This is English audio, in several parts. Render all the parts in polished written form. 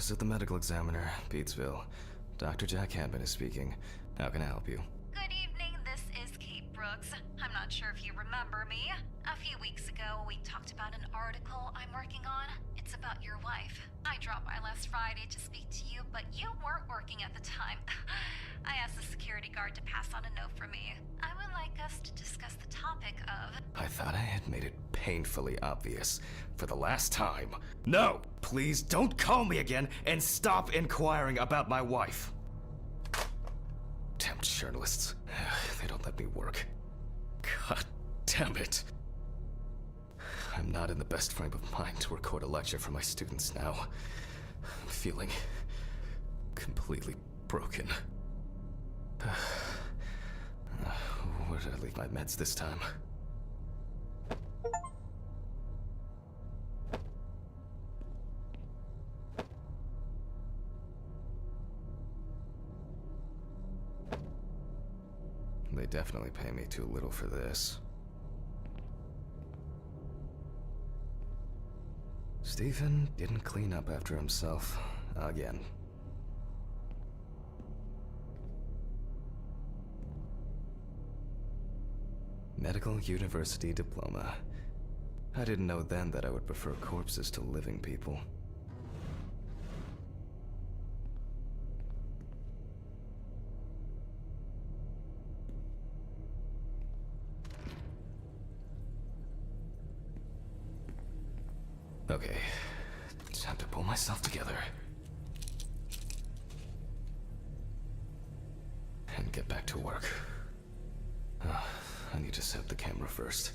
Office of the Medical Examiner, Beatsville. Dr. Jack Hanman is speaking. How can I help you? Good evening, this is Kate Brooks. I'm not sure if you remember me. A few weeks ago, we talked about an article I'm working on. It's about your wife. I dropped by last Friday to speak to you, but you weren't working at the time. I asked the security guard to pass on a note for me. I would like us to discuss the topic of... I thought I had made it painfully obvious for the last time. No! Please don't call me again and stop inquiring about my wife. Damn journalists. They don't let me work. God damn it. I'm not in the best frame of mind to record a lecture for my students now. I'm feeling completely broken. Where did I leave my meds this time? They definitely pay me too little for this. Stephen didn't clean up after himself again. Medical University diploma. I didn't know then that I would prefer corpses to living people. Okay, time to pull myself together. And get back to work. I need to set up the camera first.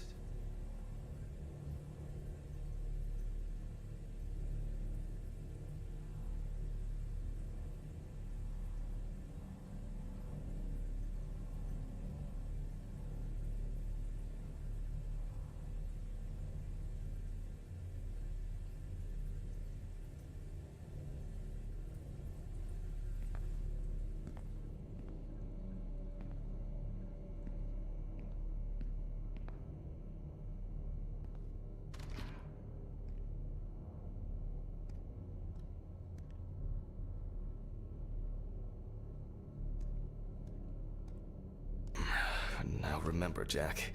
Now remember, Jack,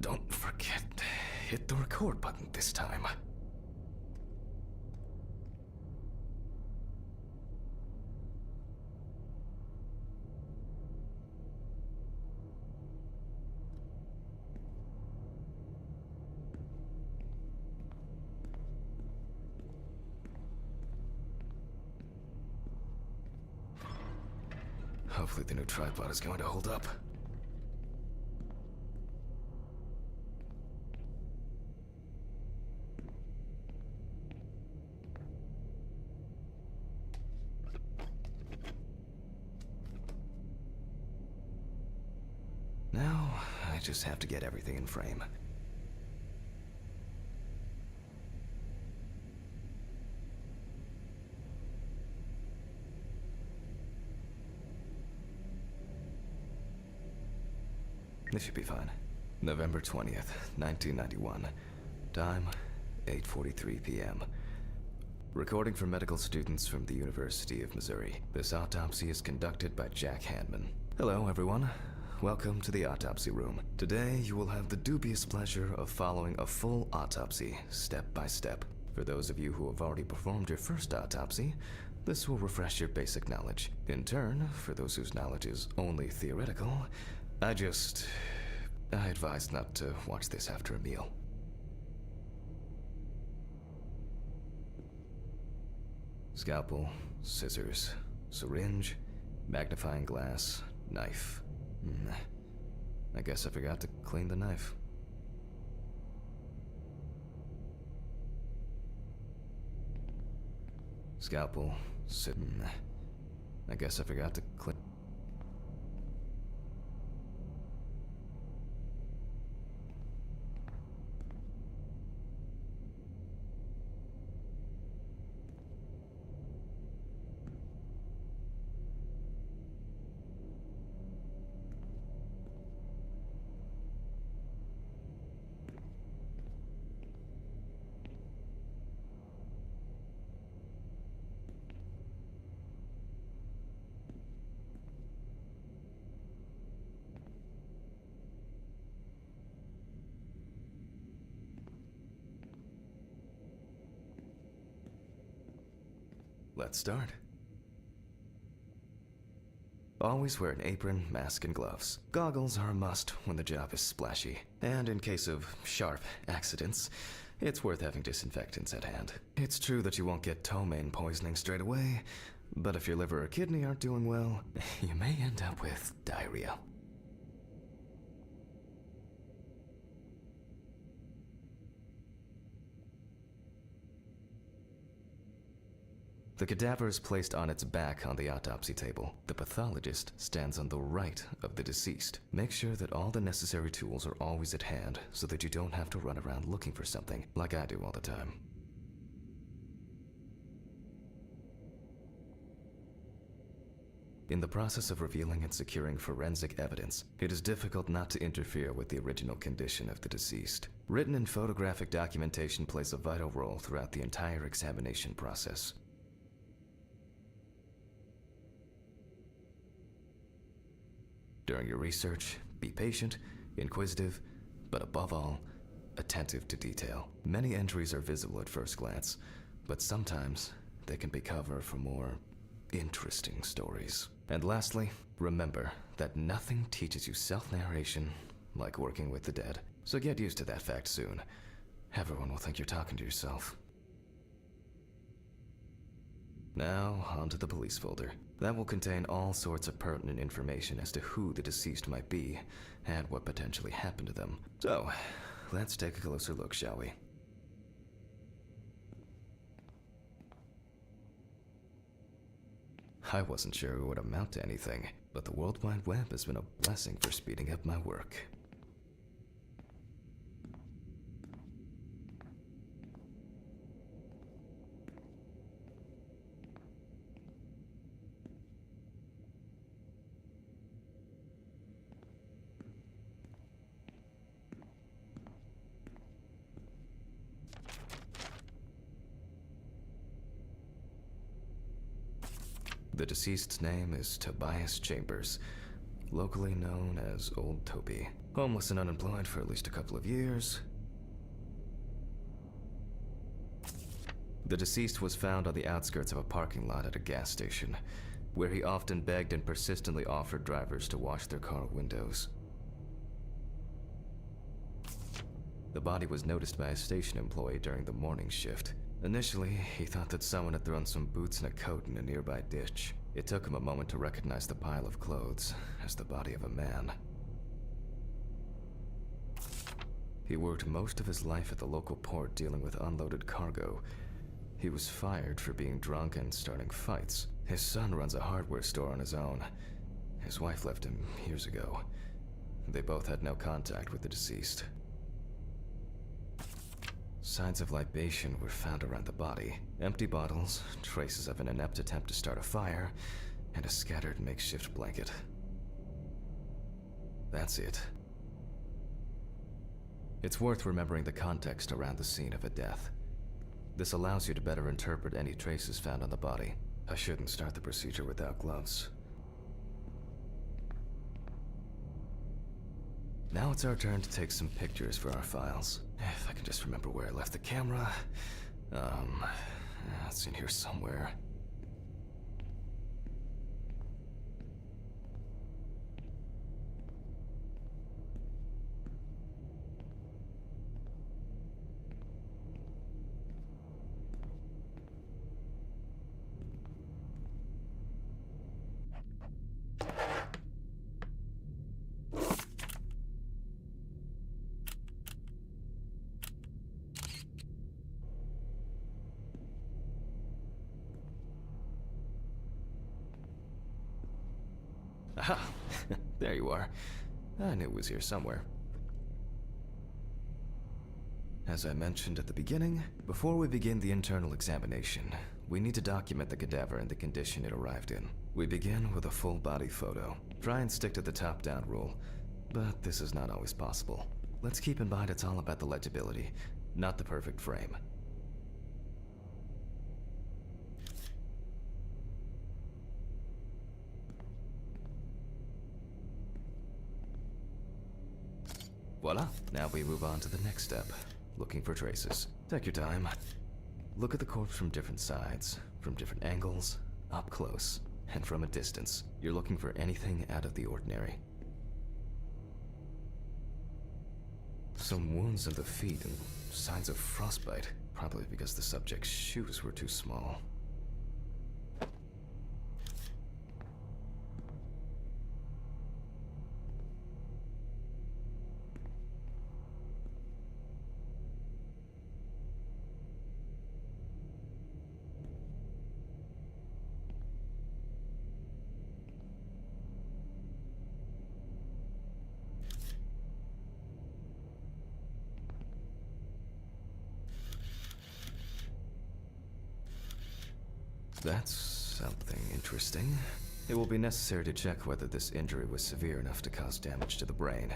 don't forget, hit the record button this time. Hopefully the new tripod is going to hold up. Now, I just have to get everything in frame. This should be fine. November 20th, 1991. Time, 8:43 p.m. Recording for medical students from the University of Missouri. This autopsy is conducted by Jack Hanman. Hello, everyone. Welcome to the autopsy room. Today, you will have the dubious pleasure of following a full autopsy, step by step. For those of you who have already performed your first autopsy, this will refresh your basic knowledge. In turn, for those whose knowledge is only theoretical, I advise not to watch this after a meal. Scalpel, scissors, syringe, magnifying glass, knife. I guess I forgot to clean the knife. Scalpel, I guess I forgot to clean. Let's start. Always wear an apron, mask, and gloves. Goggles are a must when the job is splashy. And in case of sharp accidents, it's worth having disinfectants at hand. It's true that you won't get ptomaine poisoning straight away, but if your liver or kidney aren't doing well, you may end up with diarrhea. The cadaver is placed on its back on the autopsy table. The pathologist stands on the right of the deceased. Make sure that all the necessary tools are always at hand so that you don't have to run around looking for something, like I do all the time. In the process of revealing and securing forensic evidence, it is difficult not to interfere with the original condition of the deceased. Written and photographic documentation plays a vital role throughout the entire examination process. During your research, be patient, inquisitive, but above all, attentive to detail. Many entries are visible at first glance, but sometimes they can be cover for more interesting stories. And lastly, remember that nothing teaches you self-narration like working with the dead. So get used to that fact soon. Everyone will think you're talking to yourself. Now, onto the police folder. That will contain all sorts of pertinent information as to who the deceased might be and what potentially happened to them. So, let's take a closer look, shall we? I wasn't sure it would amount to anything, but the World Wide Web has been a blessing for speeding up my work. The deceased's name is Tobias Chambers, locally known as Old Toby. Homeless and unemployed for at least a couple of years. The deceased was found on the outskirts of a parking lot at a gas station, where he often begged and persistently offered drivers to wash their car windows. The body was noticed by a station employee during the morning shift. Initially, he thought that someone had thrown some boots and a coat in a nearby ditch. It took him a moment to recognize the pile of clothes as the body of a man. He worked most of his life at the local port dealing with unloaded cargo. He was fired for being drunk and starting fights. His son runs a hardware store on his own. His wife left him years ago. They both had no contact with the deceased. Signs of libation were found around the body. Empty bottles, traces of an inept attempt to start a fire, and a scattered makeshift blanket. That's it. It's worth remembering the context around the scene of a death. This allows you to better interpret any traces found on the body. I shouldn't start the procedure without gloves. Now it's our turn to take some pictures for our files. If I can just remember where I left the camera. It's in here somewhere. Aha! There you are. I knew it was here somewhere. As I mentioned at the beginning, before we begin the internal examination, we need to document the cadaver and the condition it arrived in. We begin with a full body photo. Try and stick to the top-down rule, but this is not always possible. Let's keep in mind it's all about the legibility, not the perfect frame. Voila, now we move on to the next step, looking for traces. Take your time. Look at the corpse from different sides, from different angles, up close, and from a distance. You're looking for anything out of the ordinary. Some wounds on the feet and signs of frostbite, probably because the subject's shoes were too small. That's something interesting. It will be necessary to check whether this injury was severe enough to cause damage to the brain.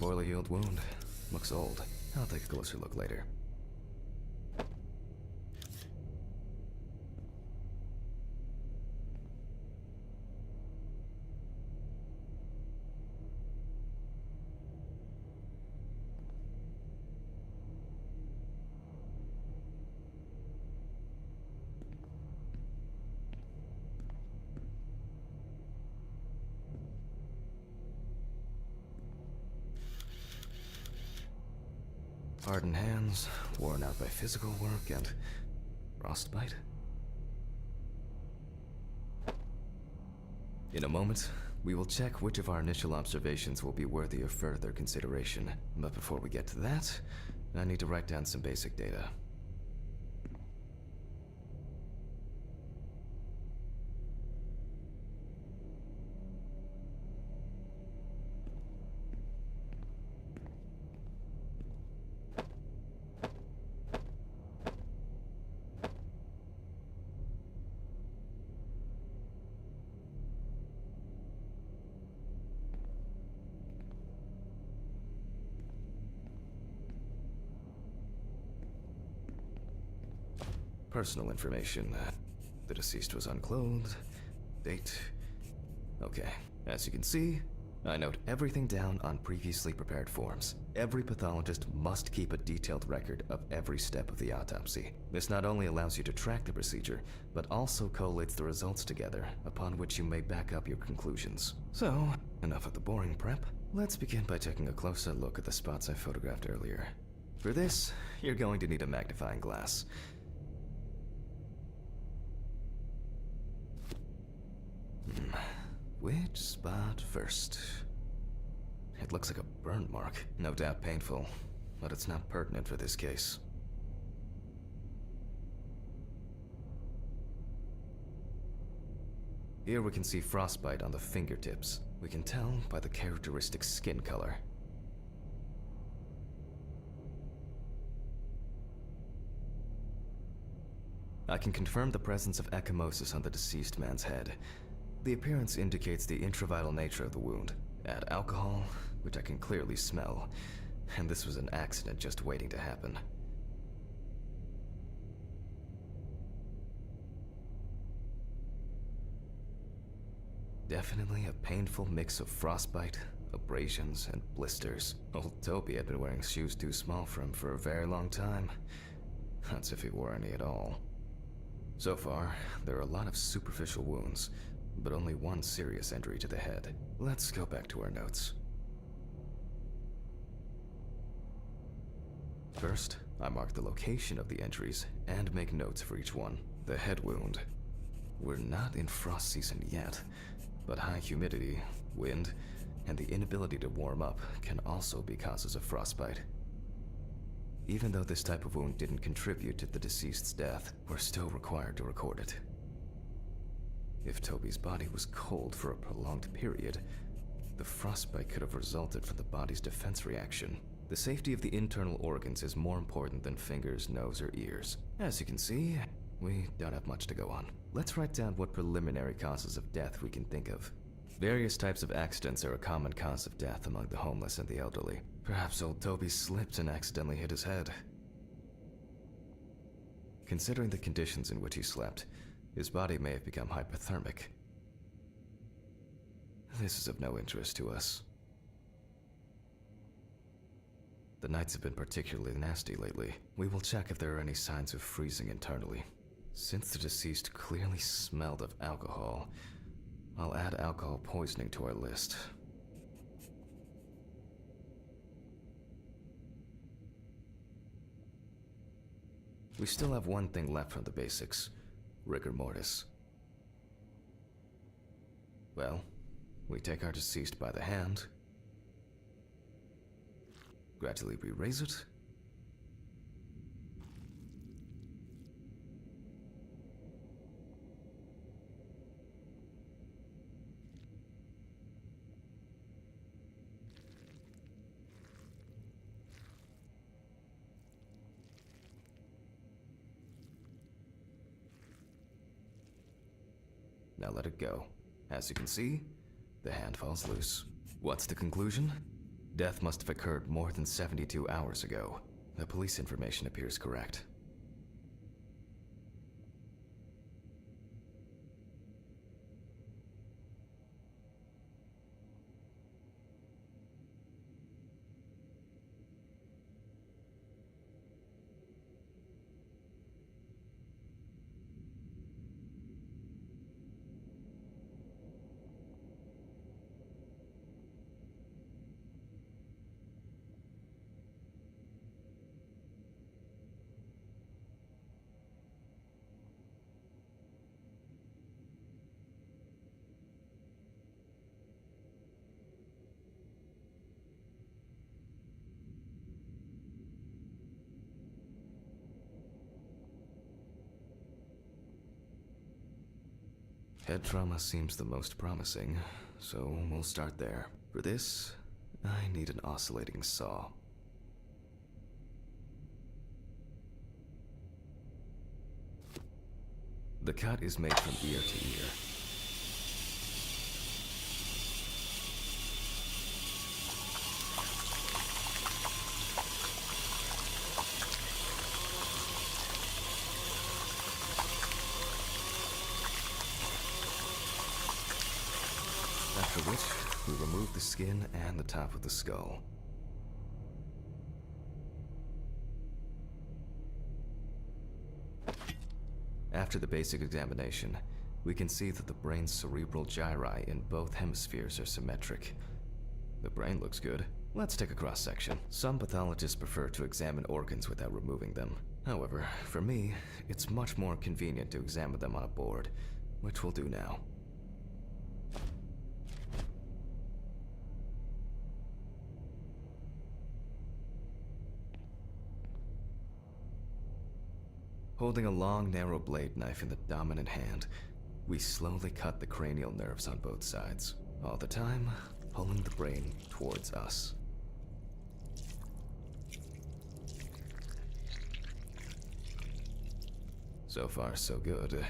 Poorly healed wound. Looks old. I'll take a closer look later. Hardened hands, worn out by physical work, and frostbite? In a moment, we will check which of our initial observations will be worthy of further consideration. But before we get to that, I need to write down some basic data. Personal information. The deceased was unclothed. Date. Okay. As you can see, I note everything down on previously prepared forms. Every pathologist must keep a detailed record of every step of the autopsy. This not only allows you to track the procedure, but also collates the results together, upon which you may back up your conclusions. So, enough of the boring prep. Let's begin by taking a closer look at the spots I photographed earlier. For this, you're going to need a magnifying glass. Which spot first? It looks like a burn mark. No doubt painful, but it's not pertinent for this case. Here we can see frostbite on the fingertips. We can tell by the characteristic skin color. I can confirm the presence of ecchymosis on the deceased man's head. The appearance indicates the intravital nature of the wound. Add alcohol, which I can clearly smell, and this was an accident just waiting to happen. Definitely a painful mix of frostbite, abrasions, and blisters. Old Toby had been wearing shoes too small for him for a very long time. That's if he wore any at all. So far, there are a lot of superficial wounds, but only one serious injury to the head. Let's go back to our notes. First, I mark the location of the injuries and make notes for each one. The head wound. We're not in frost season yet, but high humidity, wind, and the inability to warm up can also be causes of frostbite. Even though this type of wound didn't contribute to the deceased's death, we're still required to record it. If Toby's body was cold for a prolonged period, the frostbite could have resulted from the body's defense reaction. The safety of the internal organs is more important than fingers, nose, or ears. As you can see, we don't have much to go on. Let's write down what preliminary causes of death we can think of. Various types of accidents are a common cause of death among the homeless and the elderly. Perhaps old Toby slipped and accidentally hit his head. Considering the conditions in which he slept, his body may have become hypothermic. This is of no interest to us. The nights have been particularly nasty lately. We will check if there are any signs of freezing internally. Since the deceased clearly smelled of alcohol, I'll add alcohol poisoning to our list. We still have one thing left from the basics: rigor mortis. Well, we take our deceased by the hand, gradually we raise it, now let it go. As you can see, the hand falls loose. What's the conclusion? Death must have occurred more than 72 hours ago. The police information appears correct. Head trauma seems the most promising, so we'll start there. For this, I need an oscillating saw. The cut is made from ear to ear. After which, we remove the skin and the top of the skull. After the basic examination, we can see that the brain's cerebral gyri in both hemispheres are symmetric. The brain looks good. Let's take a cross-section. Some pathologists prefer to examine organs without removing them. However, for me, it's much more convenient to examine them on a board, which we'll do now. Holding a long, narrow blade knife in the dominant hand, we slowly cut the cranial nerves on both sides, all the time pulling the brain towards us. So far, so good.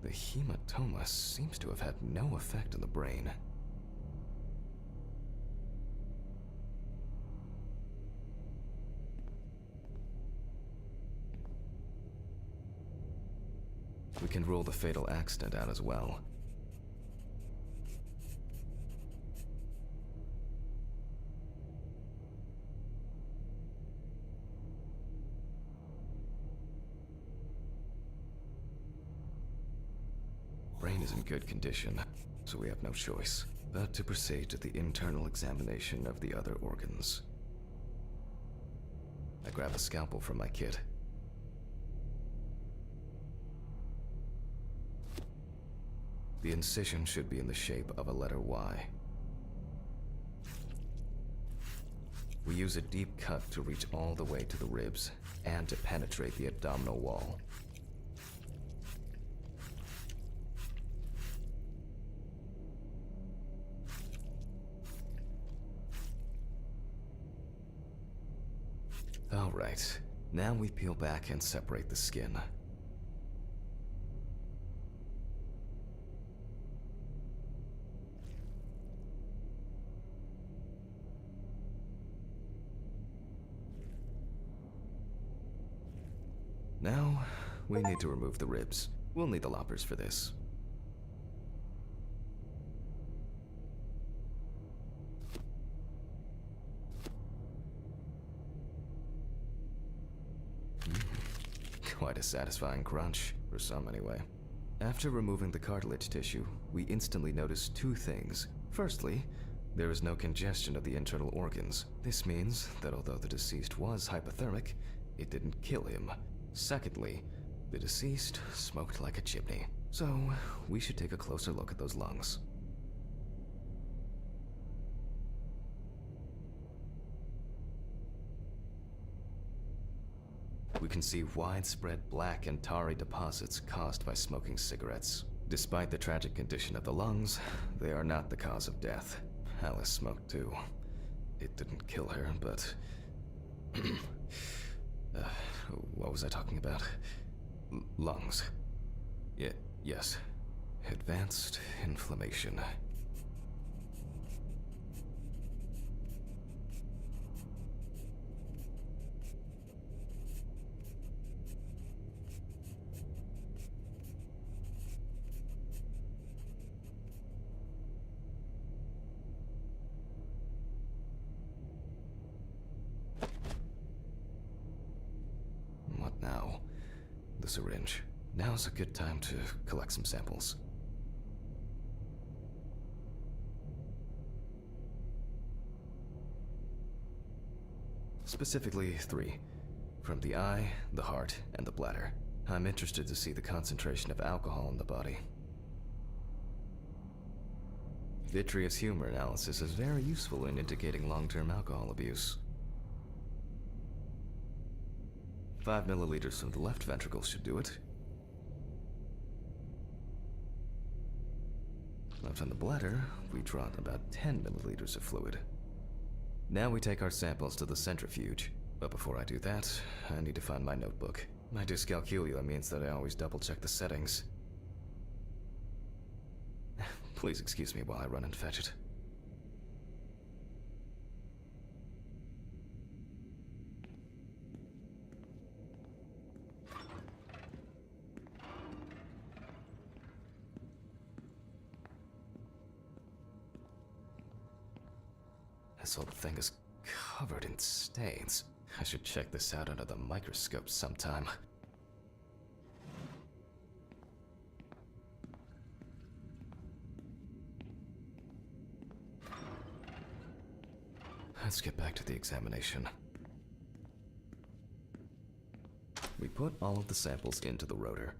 The hematoma seems to have had no effect on the brain. We can rule the fatal accident out as well. Brain is in good condition, so we have no choice but to proceed to the internal examination of the other organs. I grab a scalpel from my kit. The incision should be in the shape of a letter Y. We use a deep cut to reach all the way to the ribs and to penetrate the abdominal wall. All right, now we peel back and separate the skin. Now, we need to remove the ribs. We'll need the loppers for this. Quite a satisfying crunch, for some anyway. After removing the cartilage tissue, we instantly noticed two things. Firstly, there is no congestion of the internal organs. This means that although the deceased was hypothermic, it didn't kill him. Secondly, the deceased smoked like a chimney. So, we should take a closer look at those lungs. We can see widespread black and tarry deposits caused by smoking cigarettes. Despite the tragic condition of the lungs, they are not the cause of death. Alice smoked too. It didn't kill her, but... what was I talking about? Lungs. Yes. Advanced inflammation. What now? The syringe. Now's a good time to collect some samples. Specifically 3. From the eye, the heart, and the bladder. I'm interested to see the concentration of alcohol in the body. Vitreous humor analysis is very useful in indicating long-term alcohol abuse. 5 milliliters from the left ventricle should do it. Left on the bladder, we draw about 10 milliliters of fluid. Now we take our samples to the centrifuge. But before I do that, I need to find my notebook. My dyscalculia means that I always double-check the settings. Please excuse me while I run and fetch it. This old thing is covered in stains. I should check this out under the microscope sometime. Let's get back to the examination. We put all of the samples into the rotor.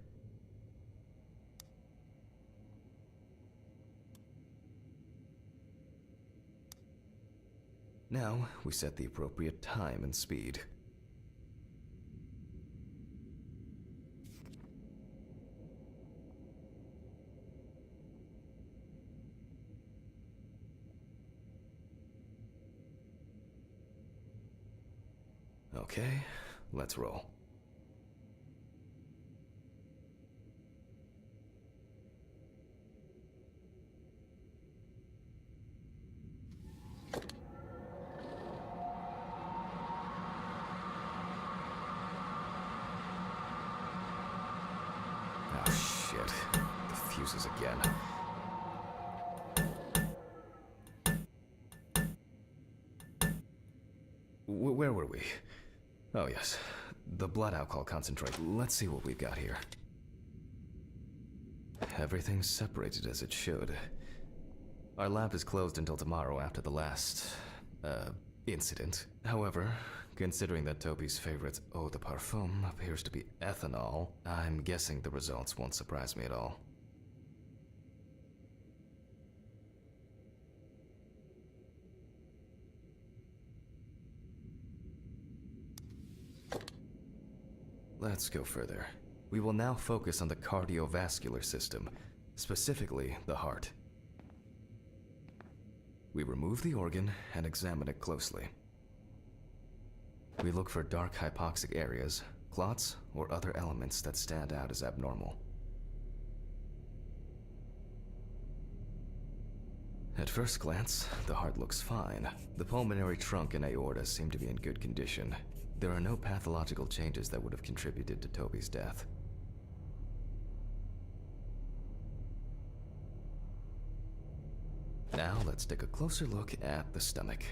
Now, we set the appropriate time and speed. Okay, let's roll. Oh shit, the fuses again. Where were we? Oh yes, the blood alcohol concentrate. Let's see what we've got here. Everything's separated as it should. Our lab is closed until tomorrow after the last, incident. However, considering that Toby's favorite eau de parfum appears to be ethanol, I'm guessing the results won't surprise me at all. Let's go further. We will now focus on the cardiovascular system, specifically the heart. We remove the organ and examine it closely. We look for dark hypoxic areas, clots, or other elements that stand out as abnormal. At first glance, the heart looks fine. The pulmonary trunk and aorta seem to be in good condition. There are no pathological changes that would have contributed to Toby's death. Now let's take a closer look at the stomach.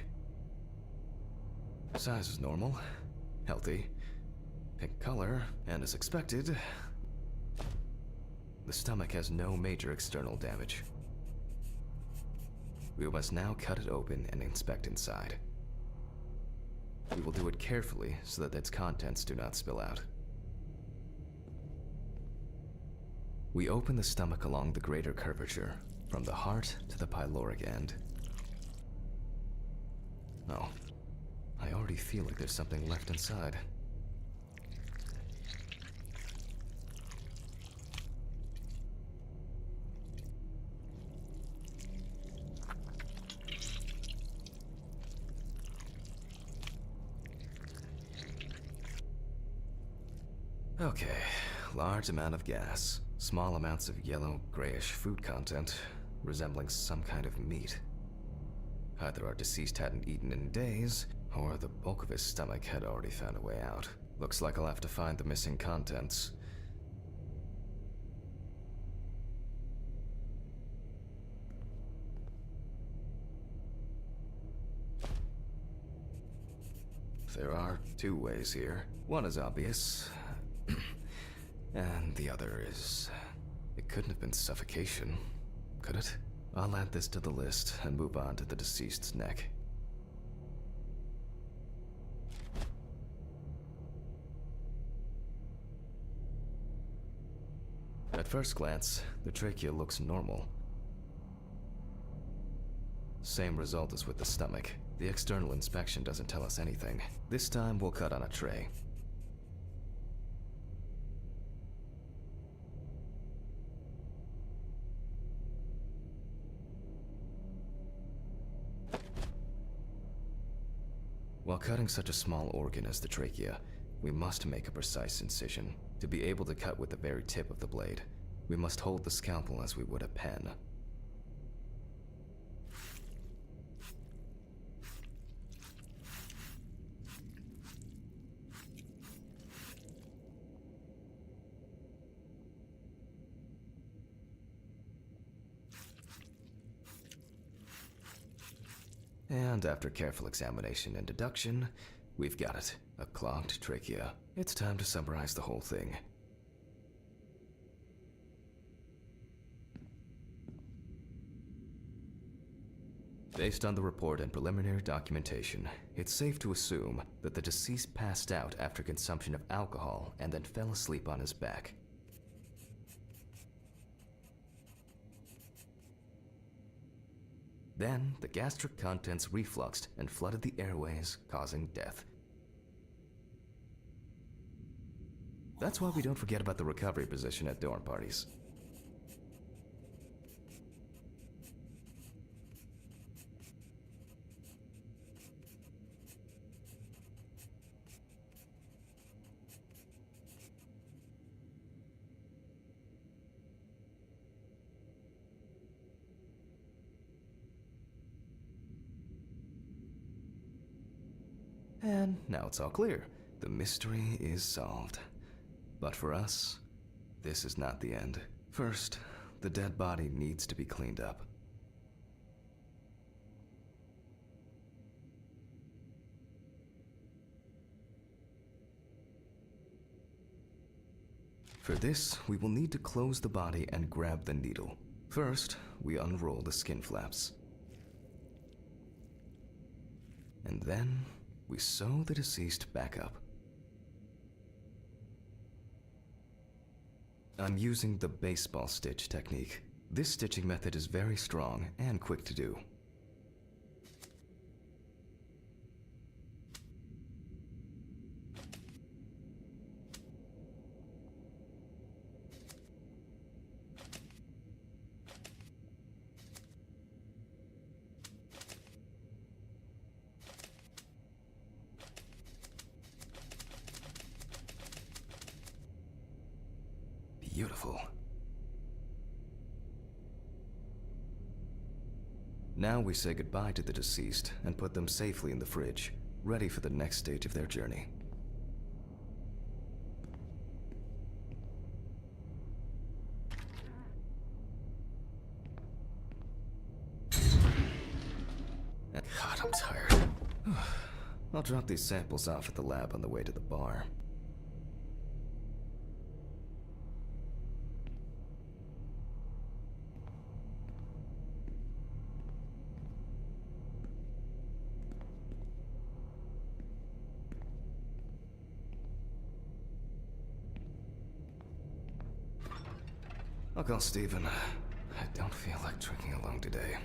Size is normal, healthy, pink color, and as expected, the stomach has no major external damage. We must now cut it open and inspect inside. We will do it carefully so that its contents do not spill out. We open the stomach along the greater curvature, from the heart to the pyloric end. Oh, I already feel like there's something left inside. Okay, large amount of gas, small amounts of yellow, grayish food content, resembling some kind of meat. Either our deceased hadn't eaten in days, or the bulk of his stomach had already found a way out. Looks like I'll have to find the missing contents. There are two ways here. One is obvious, and the other is... It couldn't have been suffocation, could it? I'll add this to the list and move on to the deceased's neck. At first glance, the trachea looks normal. Same result as with the stomach. The external inspection doesn't tell us anything. This time we'll cut on a tray. While cutting such a small organ as the trachea, we must make a precise incision. To be able to cut with the very tip of the blade, we must hold the scalpel as we would a pen. And after careful examination and deduction, we've got it. A clogged trachea. It's time to summarize the whole thing. Based on the report and preliminary documentation, it's safe to assume that the deceased passed out after consumption of alcohol and then fell asleep on his back. Then, the gastric contents refluxed and flooded the airways, causing death. That's why we don't forget about the recovery position at dorm parties. And now it's all clear. The mystery is solved. But for us, this is not the end. First, the dead body needs to be cleaned up. For this, we will need to close the body and grab the needle. First, we unroll the skin flaps. And then, we sew the deceased back up. I'm using the baseball stitch technique. This stitching method is very strong and quick to do. Beautiful. Now we say goodbye to the deceased and put them safely in the fridge, ready for the next stage of their journey. God, I'm tired. I'll drop these samples off at the lab on the way to the bar. I'll call Steven. I don't feel like drinking alone today.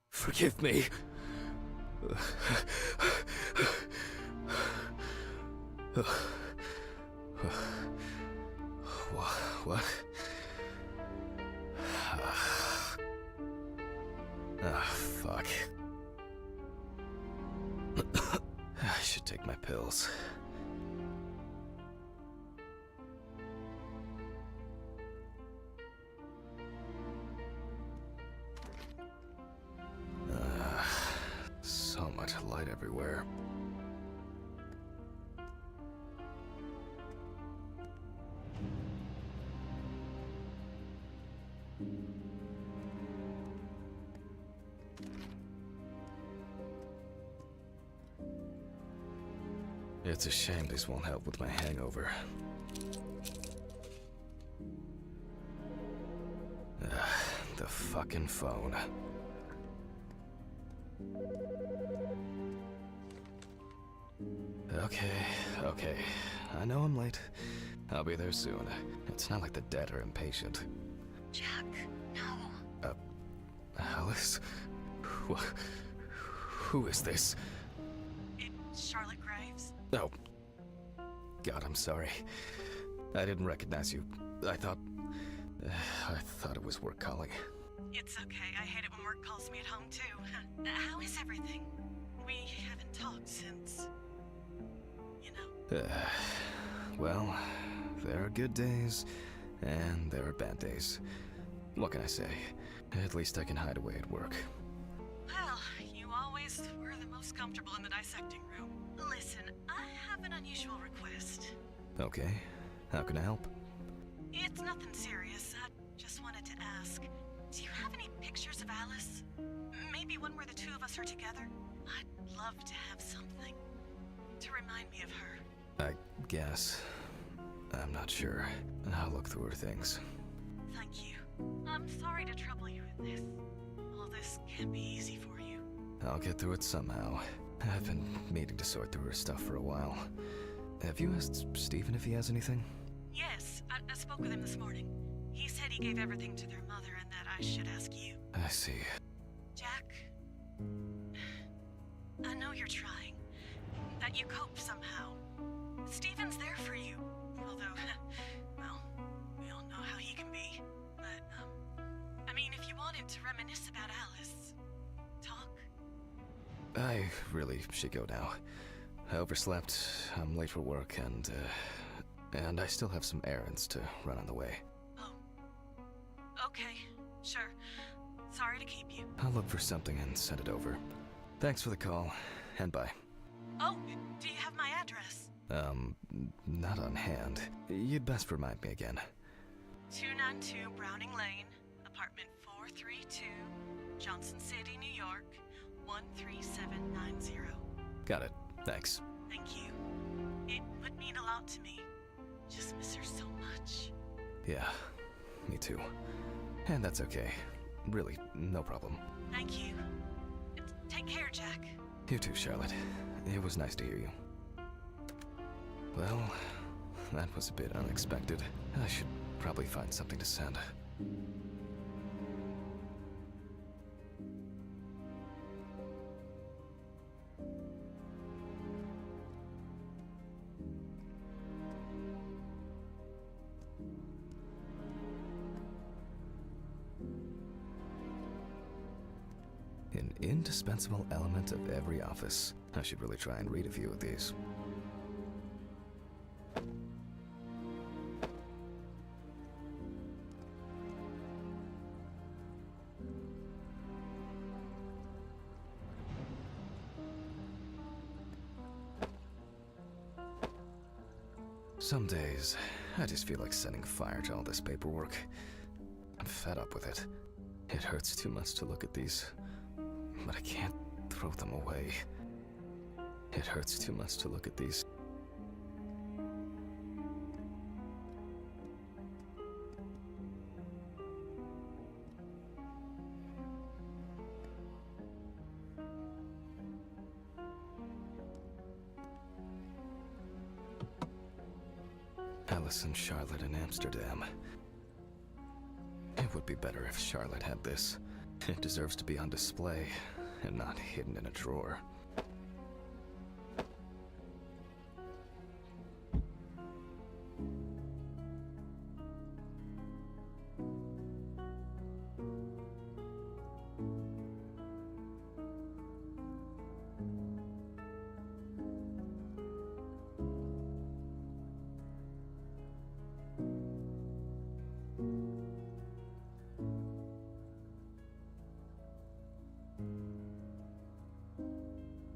Forgive me. What? Ah, fuck. I should take my pills. So much light everywhere. It's a shame this won't help with my hangover. The fucking phone. Okay. I know I'm late. I'll be there soon. It's not like the dead are impatient. Jack, no. Alice? Who is this? It's Charlotte Graves. Oh. God, I'm sorry. I didn't recognize you. I thought it was work calling. It's okay. I hate it when work calls me at home, too. How is everything? We haven't talked since... you know. Well, there are good days, and there are bad days. What can I say? At least I can hide away at work. Well, you always were the most comfortable in the dissecting room. Listen, I have an unusual request. Okay, how can I help? It's nothing serious. I just wanted to ask, do you have any pictures of Alice? Maybe one where the two of us are together? I'd love to have something to remind me of her. I guess. I'm not sure. I'll look through her things. Thank you. I'm sorry to trouble you with this. All this can't be easy for you. I'll get through it somehow. I've been meaning to sort through her stuff for a while. Have you asked Steven if he has anything? Yes, I spoke with him this morning. He said he gave everything to their mother and that I should ask you. I see. you're trying. That you cope somehow. Steven's there for you. Although, well, we all know how he can be. But, I mean, if you wanted to reminisce about Alice, talk. I really should go now. I overslept, I'm late for work, and I still have some errands to run on the way. Oh. Okay, sure. Sorry to keep you. I'll look for something and send it over. Thanks for the call, and bye. Oh, do you have my address? Not on hand. You'd best remind me again. 292 Browning Lane, apartment 432, Johnson City, New York, 13790. Got it. Thanks. Thank you. It would mean a lot to me. Just miss her so much. Yeah, me too. And that's okay. Really, no problem. Thank you. Take care, Jack. You too, Charlotte. It was nice to hear you. Well, that was a bit unexpected. I should probably find something to send. An indispensable element of every office. I should really try and read a few of these. Some days, I just feel like setting fire to all this paperwork. I'm fed up with it. It hurts too much to look at these, but I can't throw them away. It hurts too much to look at these. Alice and Charlotte in Amsterdam. It would be better if Charlotte had this. It deserves to be on display and not hidden in a drawer.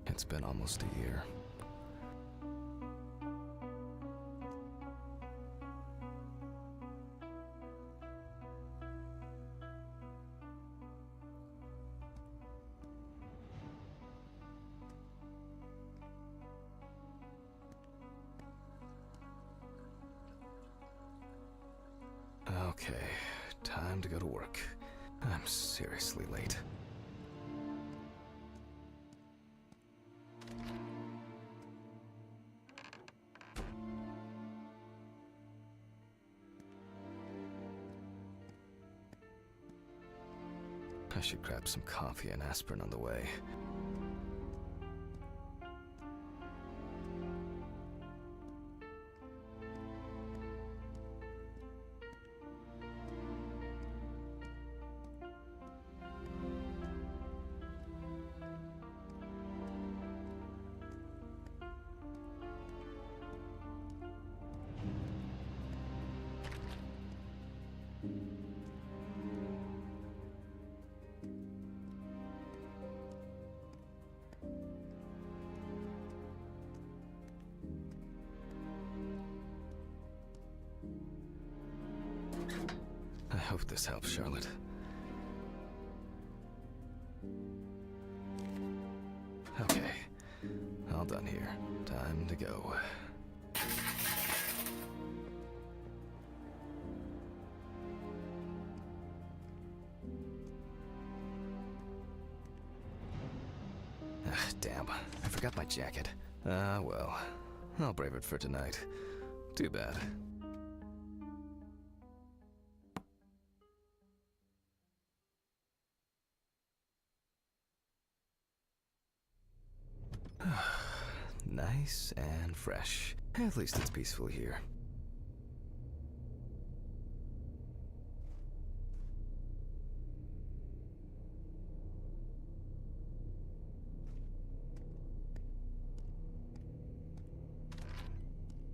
It's been almost a year. Okay, time to go to work. I'm seriously late. I should grab some coffee and aspirin on the way. I hope this helps, Charlotte. Okay, all done here. Time to go. Damn, I forgot my jacket. Ah, well, I'll brave it for tonight. Too bad. Nice and fresh. At least it's peaceful here.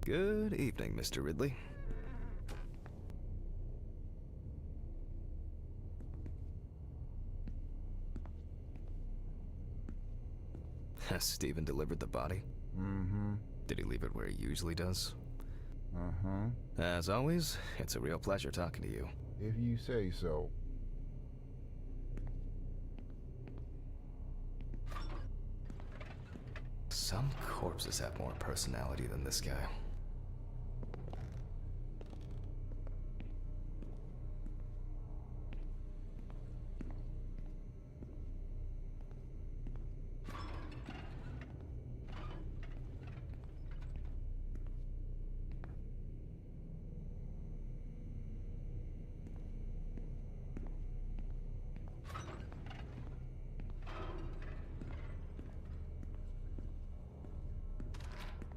Good evening, Mr. Ridley. Has Steven delivered the body? Mm-hmm. Did he leave it where he usually does? Uh-huh. As always, it's a real pleasure talking to you. If you say so. Some corpses have more personality than this guy.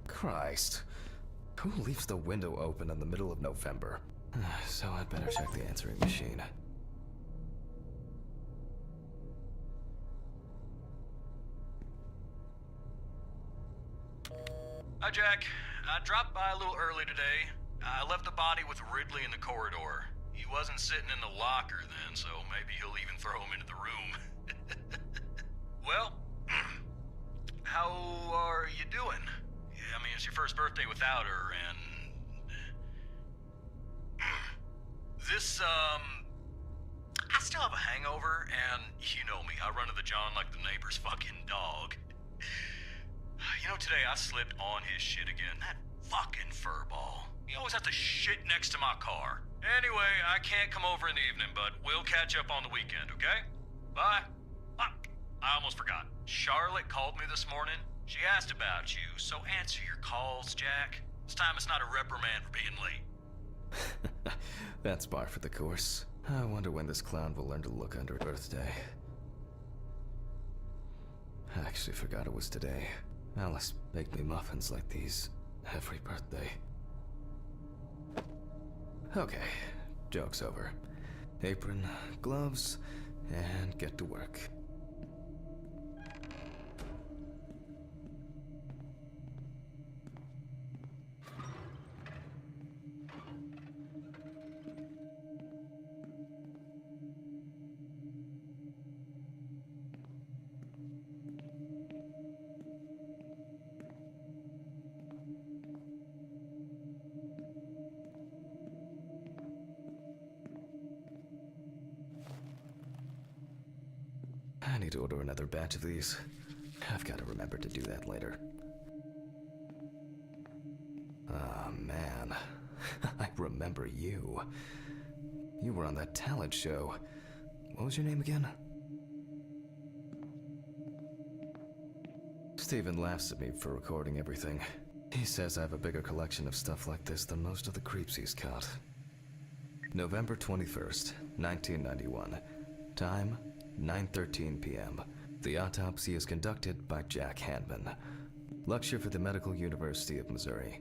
Christ. Who leaves the window open in the middle of November? So I'd better check the answering machine. Hi, Jack. I dropped by a little early today. I left the body with Ridley in the corridor. He wasn't sitting in the locker then, so maybe he'll even throw him into the room. Well, how are you doing? I mean, it's your first birthday without her, and... This, I still have a hangover, and you know me, I run to the John like the neighbor's fucking dog. You know, today I slipped on his shit again. That fucking furball. He always has to shit next to my car. Anyway, I can't come over in the evening, but we'll catch up on the weekend, okay? Bye. I almost forgot. Charlotte called me this morning. She asked about you, so answer your calls, Jack. This time it's not a reprimand for being late. That's par for the course. I wonder when this clown will learn to look under birthday. I actually forgot it was today. Alice baked me muffins like these every birthday. Okay, joke's over. Apron, gloves, and get to work. I need to order another batch of these. I've got to remember to do that later. Ah, man. I remember you. You were on that talent show. What was your name again? Steven laughs at me for recording everything. He says I have a bigger collection of stuff like this than most of the creeps he's caught. November 21st, 1991. Time, 9:13 p.m. The autopsy is conducted by Jack Hanman. Lecture for the Medical University of Missouri.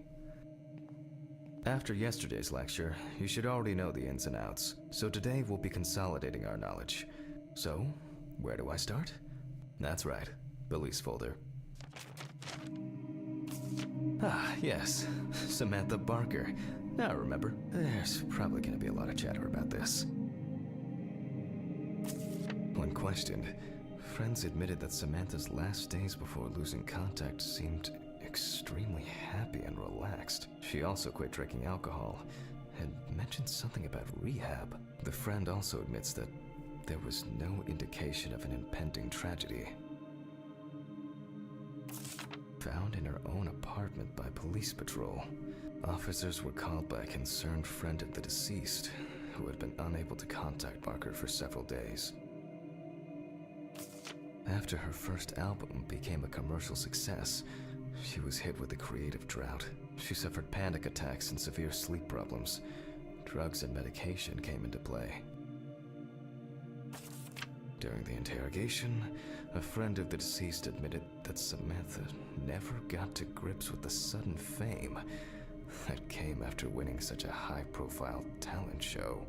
After yesterday's lecture, you should already know the ins and outs, so today we'll be consolidating our knowledge. So, where do I start? That's right, police folder. Ah, yes, Samantha Barker. Now I remember, there's probably going to be a lot of chatter about this. When questioned, friends admitted that Samantha's last days before losing contact seemed extremely happy and relaxed. She also quit drinking alcohol and mentioned something about rehab. The friend also admits that there was no indication of an impending tragedy. Found in her own apartment by police patrol, officers were called by a concerned friend of the deceased, who had been unable to contact Barker for several days. After her first album became a commercial success, she was hit with a creative drought. She suffered panic attacks and severe sleep problems. Drugs and medication came into play. During the interrogation, a friend of the deceased admitted that Samantha never got to grips with the sudden fame that came after winning such a high-profile talent show.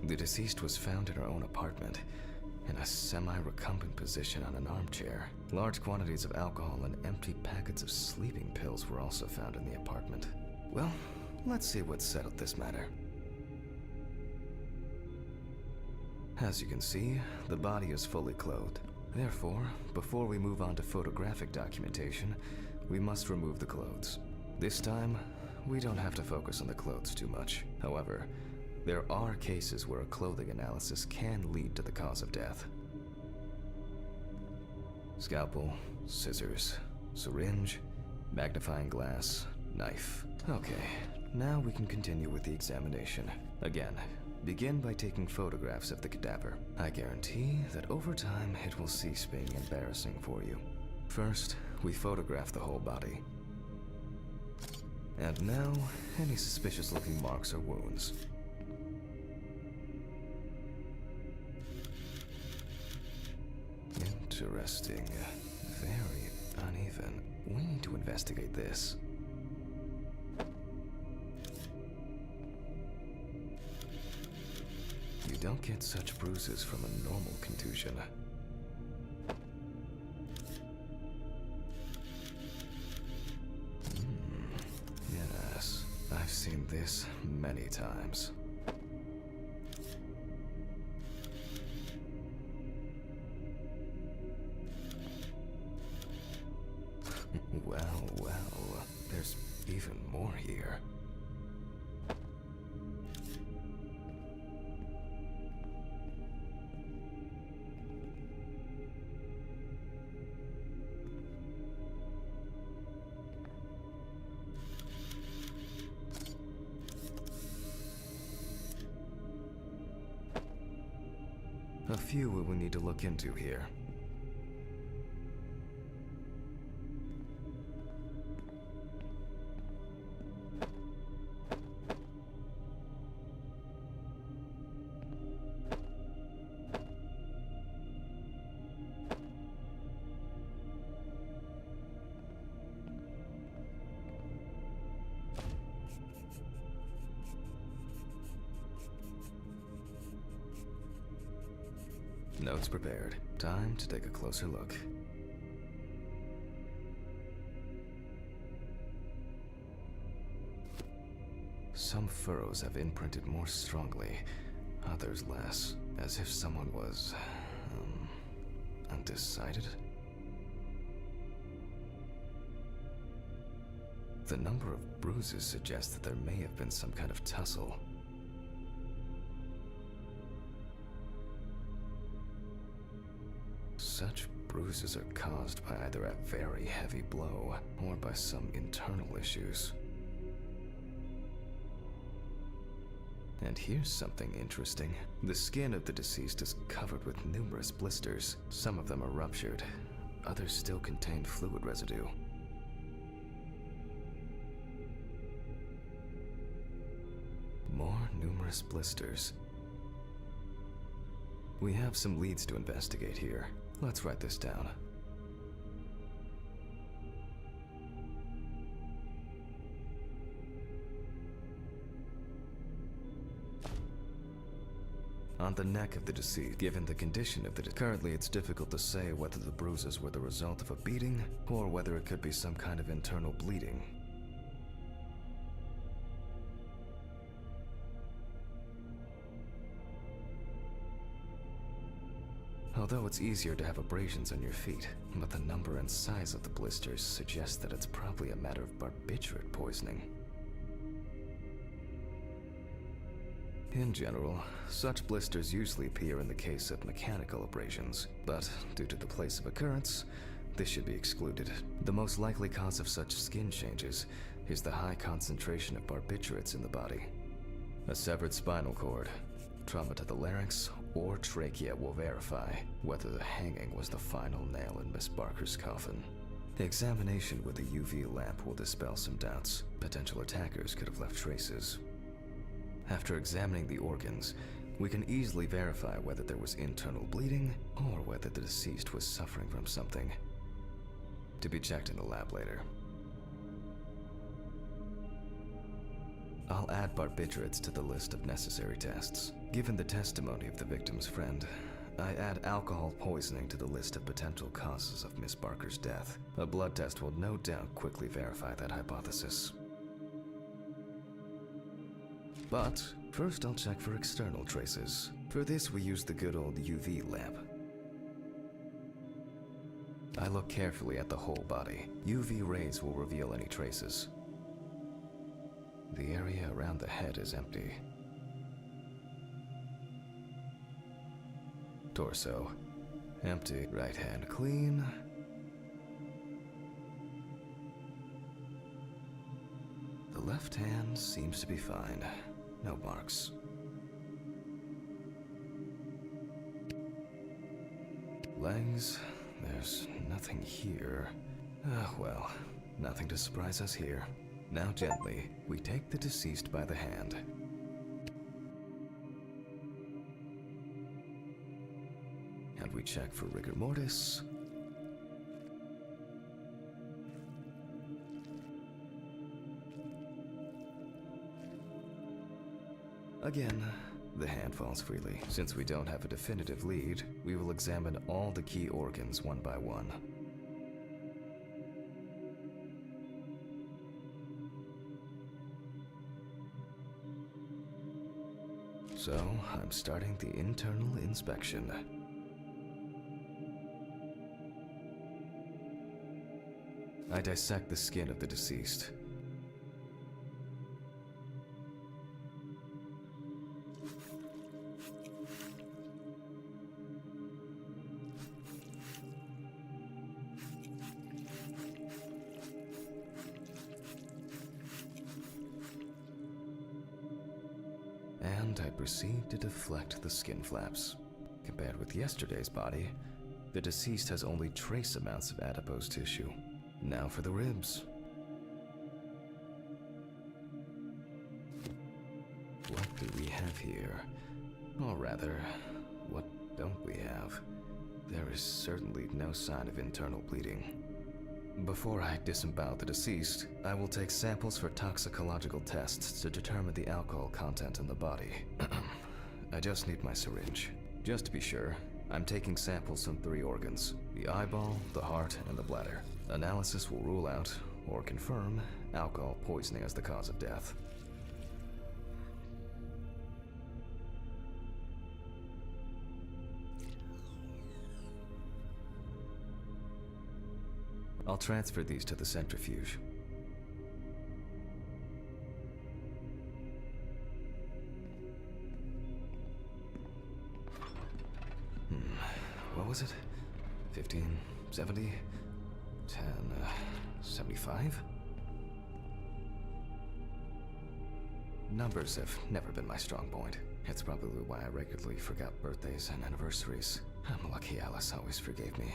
The deceased was found in her own apartment, in a semi-recumbent position on an armchair. Large quantities of alcohol and empty packets of sleeping pills were also found in the apartment. Well, let's see what settled this matter. As you can see, the body is fully clothed. Therefore, before we move on to photographic documentation, we must remove the clothes. This time, we don't have to focus on the clothes too much. However, there are cases where a clothing analysis can lead to the cause of death. Scalpel, scissors, syringe, magnifying glass, knife. Okay, now we can continue with the examination. Again, begin by taking photographs of the cadaver. I guarantee that over time it will cease being embarrassing for you. First, we photograph the whole body. And now, any suspicious looking marks or wounds. Interesting. Very uneven. We need to investigate this. You don't get such bruises from a normal contusion. Yes, I've seen this many times. Well, there's even more here. A few we will need to look into here. Notes prepared. Time to take a closer look. Some furrows have imprinted more strongly, others less, as if someone was, undecided. The number of bruises suggests that there may have been some kind of tussle. Such bruises are caused by either a very heavy blow or by some internal issues. And here's something interesting. The skin of the deceased is covered with numerous blisters. Some of them are ruptured, others still contain fluid residue. More numerous blisters. We have some leads to investigate here. Let's write this down. On the neck of the deceased, given the condition of the currently it's difficult to say whether the bruises were the result of a beating or whether it could be some kind of internal bleeding. Although it's easier to have abrasions on your feet, but the number and size of the blisters suggests that it's probably a matter of barbiturate poisoning. In general, such blisters usually appear in the case of mechanical abrasions, but due to the place of occurrence, this should be excluded. The most likely cause of such skin changes is the high concentration of barbiturates in the body. A severed spinal cord, trauma to the larynx, or trachea will verify whether the hanging was the final nail in Miss Barker's coffin. The examination with a UV lamp will dispel some doubts. Potential attackers could have left traces. After examining the organs, we can easily verify whether there was internal bleeding or whether the deceased was suffering from something. To be checked in the lab later. I'll add barbiturates to the list of necessary tests. Given the testimony of the victim's friend, I add alcohol poisoning to the list of potential causes of Miss Barker's death. A blood test will no doubt quickly verify that hypothesis. But first I'll check for external traces. For this we use the good old UV lamp. I look carefully at the whole body. UV rays will reveal any traces. The area around the head is empty. Torso, empty. Right hand clean. The left hand seems to be fine. No marks. Legs, there's nothing here. Well, nothing to surprise us here. Now gently, we take the deceased by the hand. And we check for rigor mortis. Again, the hand falls freely. Since we don't have a definitive lead, we will examine all the key organs one by one. So, I'm starting the internal inspection. I dissect the skin of the deceased. And I proceed to deflect the skin flaps. Compared with yesterday's body, the deceased has only trace amounts of adipose tissue. Now for the ribs. What do we have here? Or rather, what don't we have? There is certainly no sign of internal bleeding. Before I disembowel the deceased, I will take samples for toxicological tests to determine the alcohol content in the body. I just need my syringe. Just to be sure, I'm taking samples from 3 organs: the eyeball, the heart, and the bladder. Analysis will rule out, or confirm, alcohol poisoning as the cause of death. I'll transfer these to the centrifuge. What was it? 15, 70, 10, 75? Numbers have never been my strong point. It's probably why I regularly forgot birthdays and anniversaries. I'm lucky Alice always forgave me.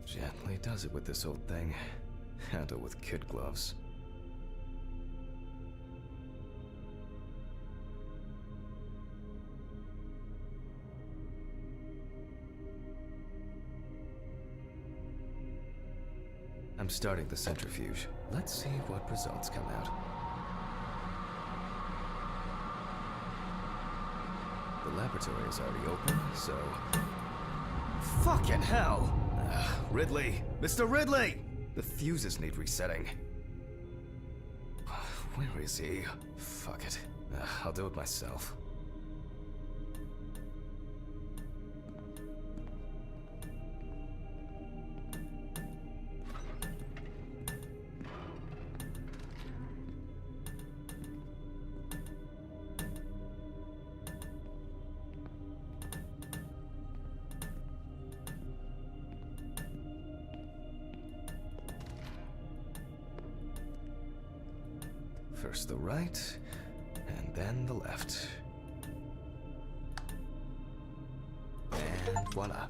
Gently does it with this old thing. Handle with kid gloves. I'm starting the centrifuge. Let's see what results come out. The The laboratory is already open, so... Fucking hell! Ridley! Mr. Ridley! The fuses need resetting. Where is he? Fuck it. I'll do it myself. First the right, and then the left. And voila.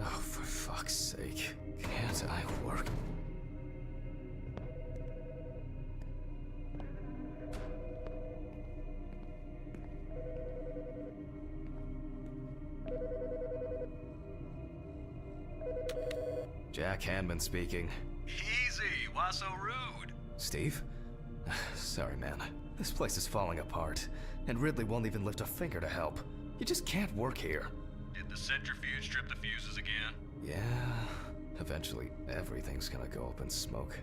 Oh, for fuck's sake. Can't I work? Jack Hanman speaking. Easy, why so rude? Steve? Sorry, man. This place is falling apart, and Ridley won't even lift a finger to help. You just can't work here. Did the centrifuge trip the fuses again? Yeah, eventually everything's gonna go up in smoke.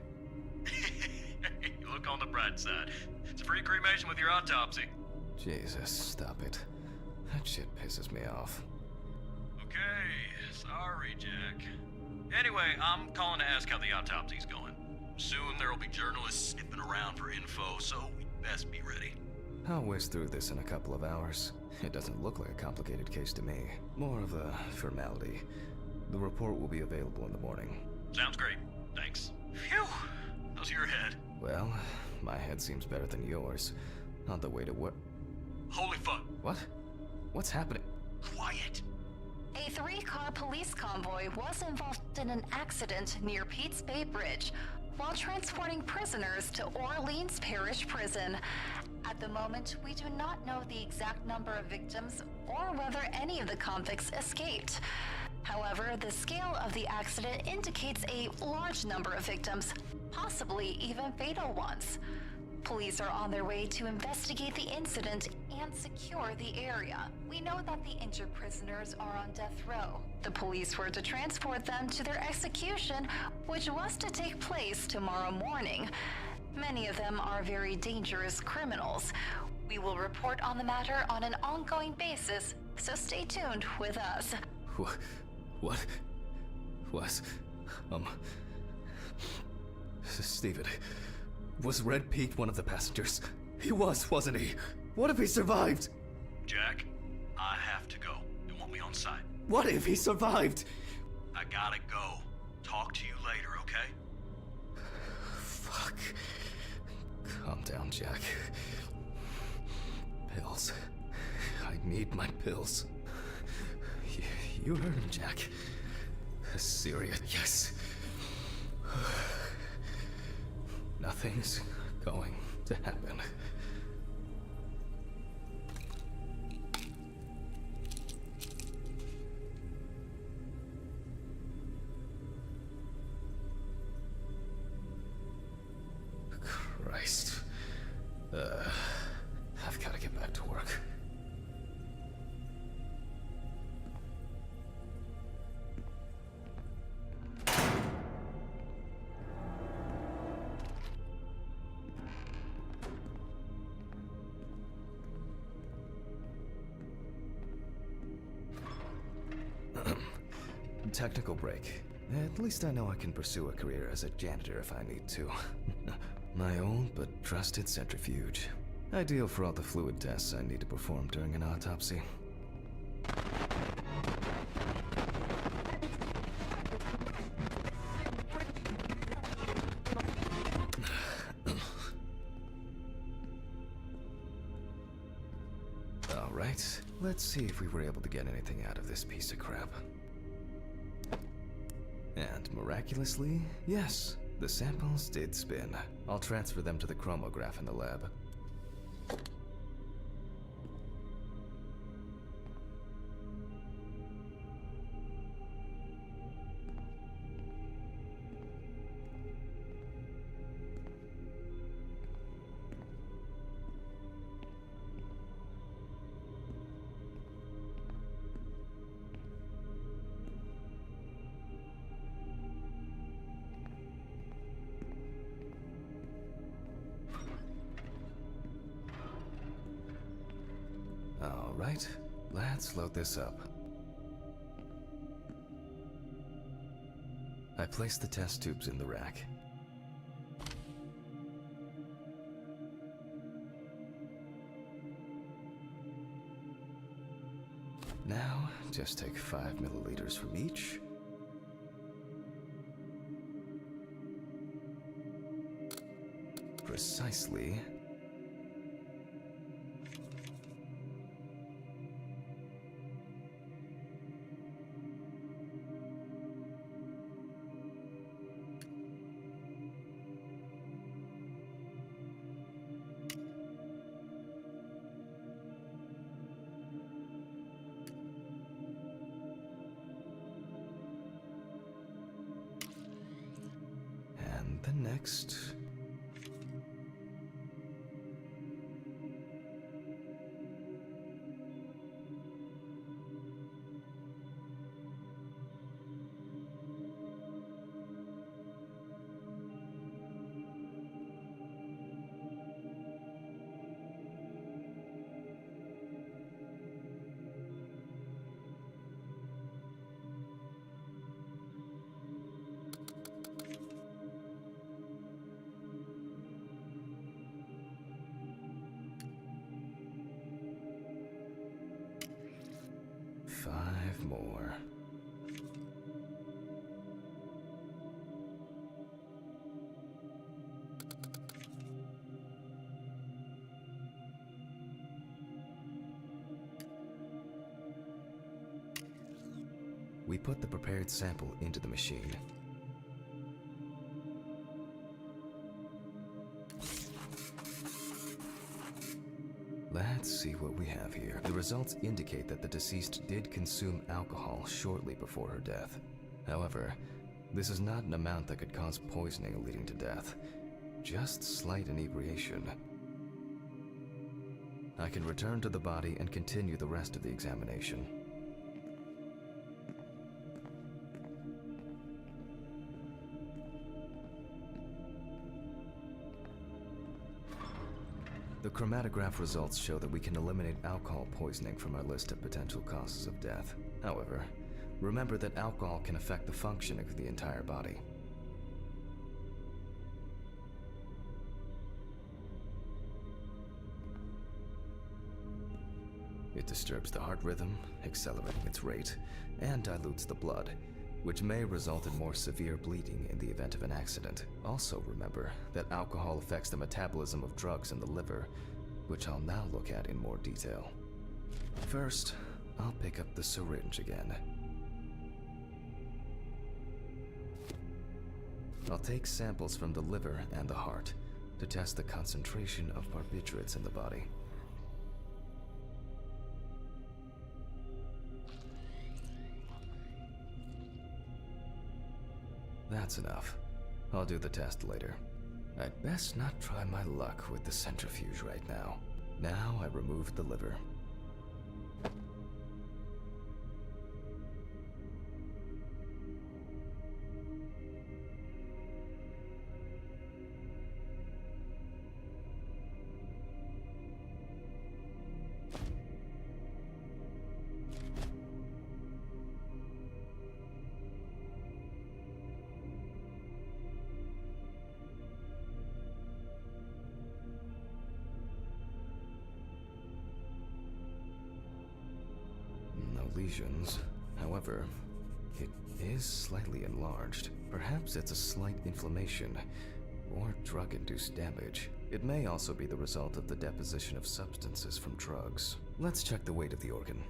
Look on the bright side. It's a free cremation with your autopsy. Jesus, stop it. That shit pisses me off. Okay, sorry, Jack. Anyway, I'm calling to ask how the autopsy's going. Soon there'll be journalists sniffing around for info, so we'd best be ready. I'll whiz through this in a couple of hours. It doesn't look like a complicated case to me. More of a formality. The report will be available in the morning. Sounds great. Thanks. Phew! How's your head? Well, my head seems better than yours. On the way to work. Holy fuck! What? What's happening? Quiet! A 3-car police convoy was involved in an accident near Pete's Bay Bridge while transporting prisoners to Orleans Parish Prison. At the moment, we do not know the exact number of victims or whether any of the convicts escaped. However, the scale of the accident indicates a large number of victims, possibly even fatal ones. Police are on their way to investigate the incident and secure the area. We know that the injured prisoners are on death row. The police were to transport them to their execution, which was to take place tomorrow morning. Many of them are very dangerous criminals. We will report on the matter on an ongoing basis, so stay tuned with us. What? Steven, was Red Pete one of the passengers? He was, wasn't he? What if he survived? Jack, I have to go. They want me on site. What if he survived? I gotta go. Talk to you later, okay? Fuck. Calm down, Jack. Pills. I need my pills. You heard him, Jack. Syria, yes. Nothing's going to happen. Christ. I've got to get back to work. Technical break. At least I know I can pursue a career as a janitor if I need to. My old but trusted centrifuge. Ideal for all the fluid tests I need to perform during an autopsy. Alright, let's see if we were able to get anything out of this piece of crap. And miraculously, yes, the samples did spin. I'll transfer them to the chromograph in the lab. Alright, let's load this up. I placed the test tubes in the rack. Now, just take 5 milliliters from each. Precisely. And the next. Five more. We put the prepared sample into the machine. Let's see what we have here. The results indicate that the deceased did consume alcohol shortly before her death. However, this is not an amount that could cause poisoning leading to death, just slight inebriation. I can return to the body and continue the rest of the examination. The chromatograph results show that we can eliminate alcohol poisoning from our list of potential causes of death. However, remember that alcohol can affect the functioning of the entire body. It disturbs the heart rhythm, accelerating its rate, and dilutes the blood, which may result in more severe bleeding in the event of an accident. Also remember that alcohol affects the metabolism of drugs in the liver, which I'll now look at in more detail. First, I'll pick up the syringe again. I'll take samples from the liver and the heart to test the concentration of barbiturates in the body. That's enough. I'll do the test later. I'd best not try my luck with the centrifuge right now. Now I remove the liver. Lesions. However, it is slightly enlarged. Perhaps it's a slight inflammation or drug-induced damage. It may also be the result of the deposition of substances from drugs. Let's check the weight of the organ.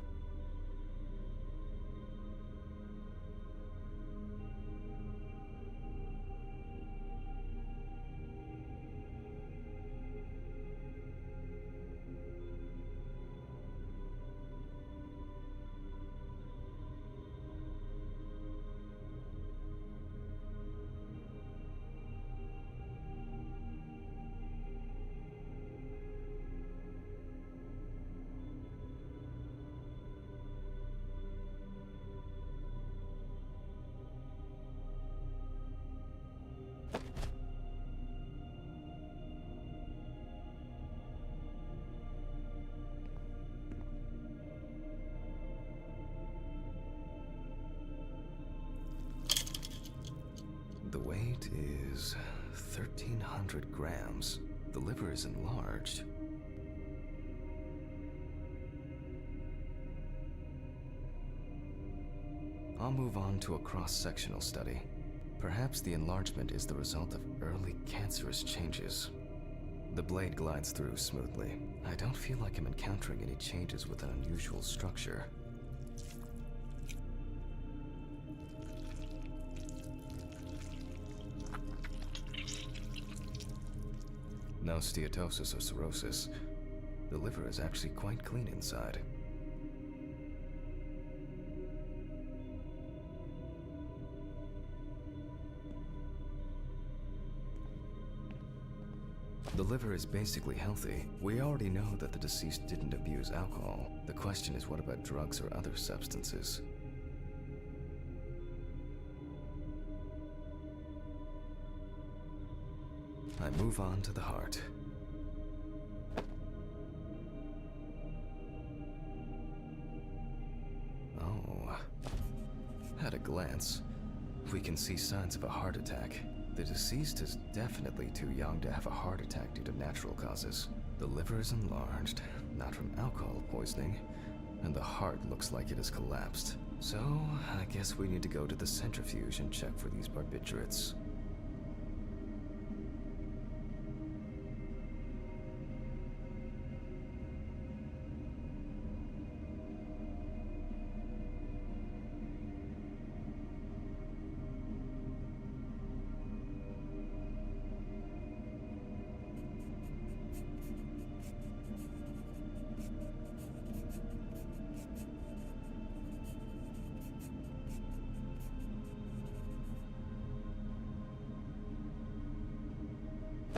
is 1,300 grams. The liver is enlarged. I'll move on to a cross-sectional study. Perhaps the enlargement is the result of early cancerous changes. The blade glides through smoothly. I don't feel like I'm encountering any changes with an unusual structure. No steatosis or cirrhosis. The liver is actually quite clean inside. The liver is basically healthy. We already know that the deceased didn't abuse alcohol. The question is, what about drugs or other substances? I move on to the heart. Oh. At a glance, we can see signs of a heart attack. The deceased is definitely too young to have a heart attack due to natural causes. The liver is enlarged, not from alcohol poisoning, and the heart looks like it has collapsed. So, I guess we need to go to the centrifuge and check for these barbiturates.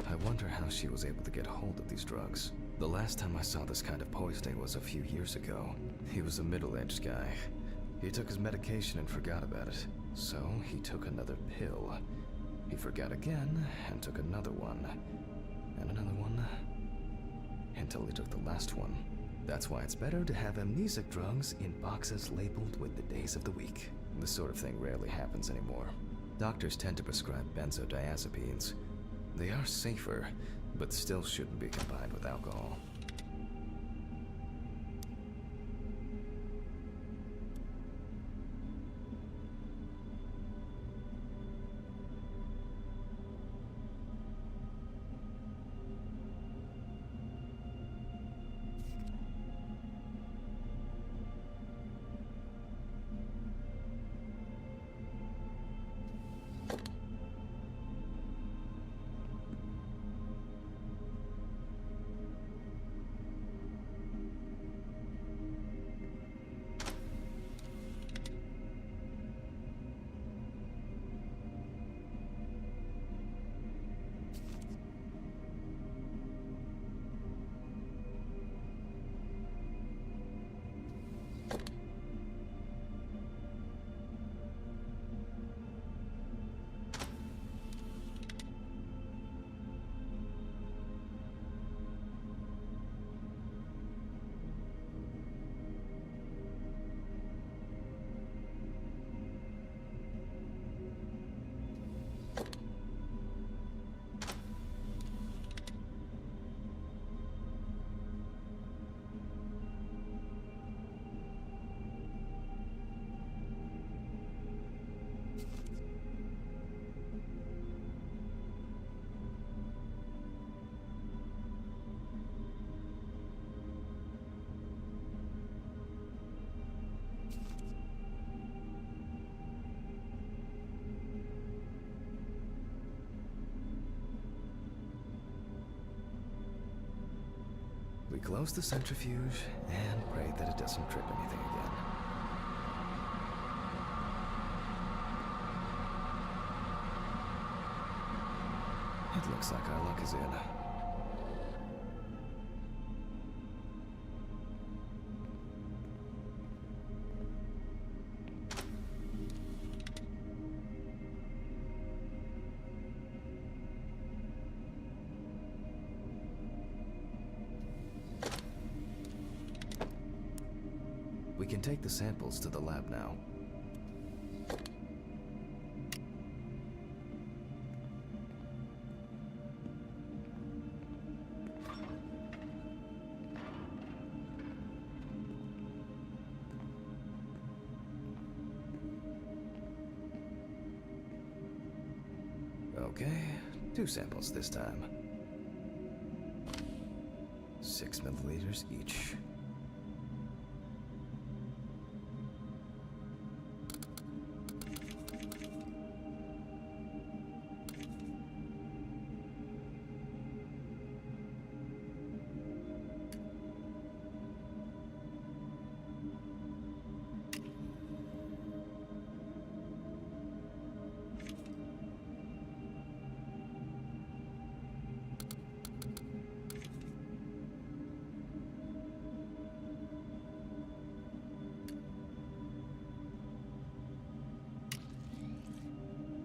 I wonder how she was able to get hold of these drugs. The last time I saw this kind of poisoning was a few years ago. He was a middle-aged guy. He took his medication and forgot about it. So he took another pill. He forgot again and took another one. And another one. Until he took the last one. That's why it's better to have amnesic drugs in boxes labeled with the days of the week. This sort of thing rarely happens anymore. Doctors tend to prescribe benzodiazepines. They are safer, but still shouldn't be combined with alcohol. We close the centrifuge and pray that it doesn't trip anything again. It looks like our luck is in. We can take the samples to the lab now. Okay, 2 samples this time. 6 milliliters each.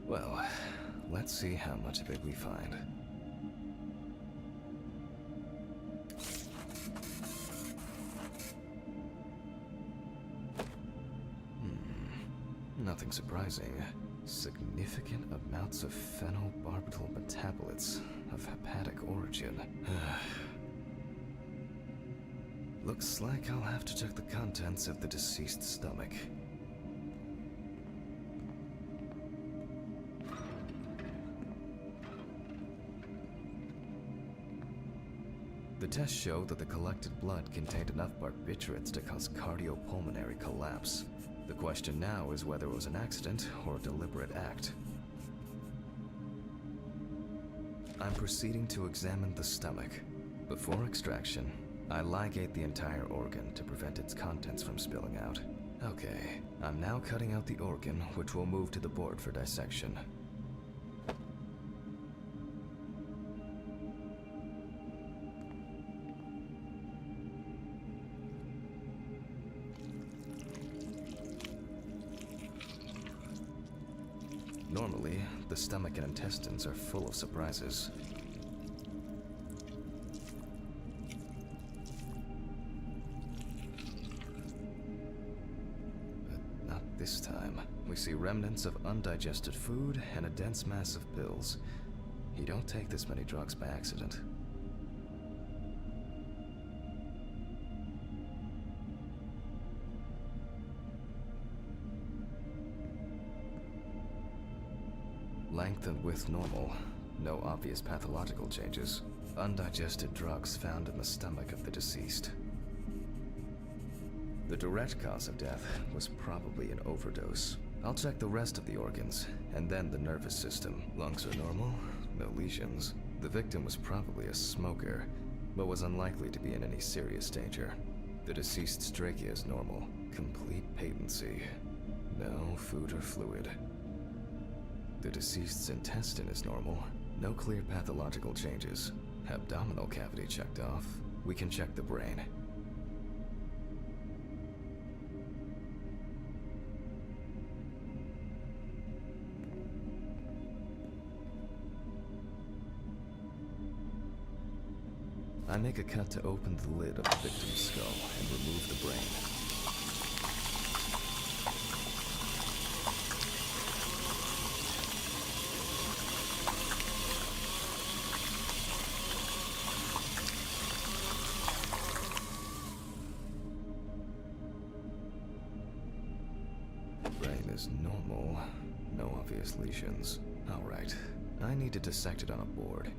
Well, let's see how much of it we find. Nothing surprising. Significant amounts of phenobarbital metabolites of hepatic origin. Looks like I'll have to check the contents of the deceased's stomach. The tests showed that the collected blood contained enough barbiturates to cause cardiopulmonary collapse. The question now is whether it was an accident or a deliberate act. I'm proceeding to examine the stomach. Before extraction, I ligate the entire organ to prevent its contents from spilling out. Okay, I'm now cutting out the organ, which will move to the board for dissection. Normally, the stomach and intestines are full of surprises. But not this time. We see remnants of undigested food and a dense mass of pills. You don't take this many drugs by accident. Length and width normal. No obvious pathological changes. Undigested drugs found in the stomach of the deceased. The direct cause of death was probably an overdose. I'll check the rest of the organs, and then the nervous system. Lungs are normal, no lesions. The victim was probably a smoker, but was unlikely to be in any serious danger. The deceased's trachea is normal. Complete patency. No food or fluid. The deceased's intestine is normal. No clear pathological changes. Abdominal cavity checked off. We can check the brain. I make a cut to open the lid of the victim's skull and remove the brain. Brain is normal. No obvious lesions. Alright. I need to dissect it on a board.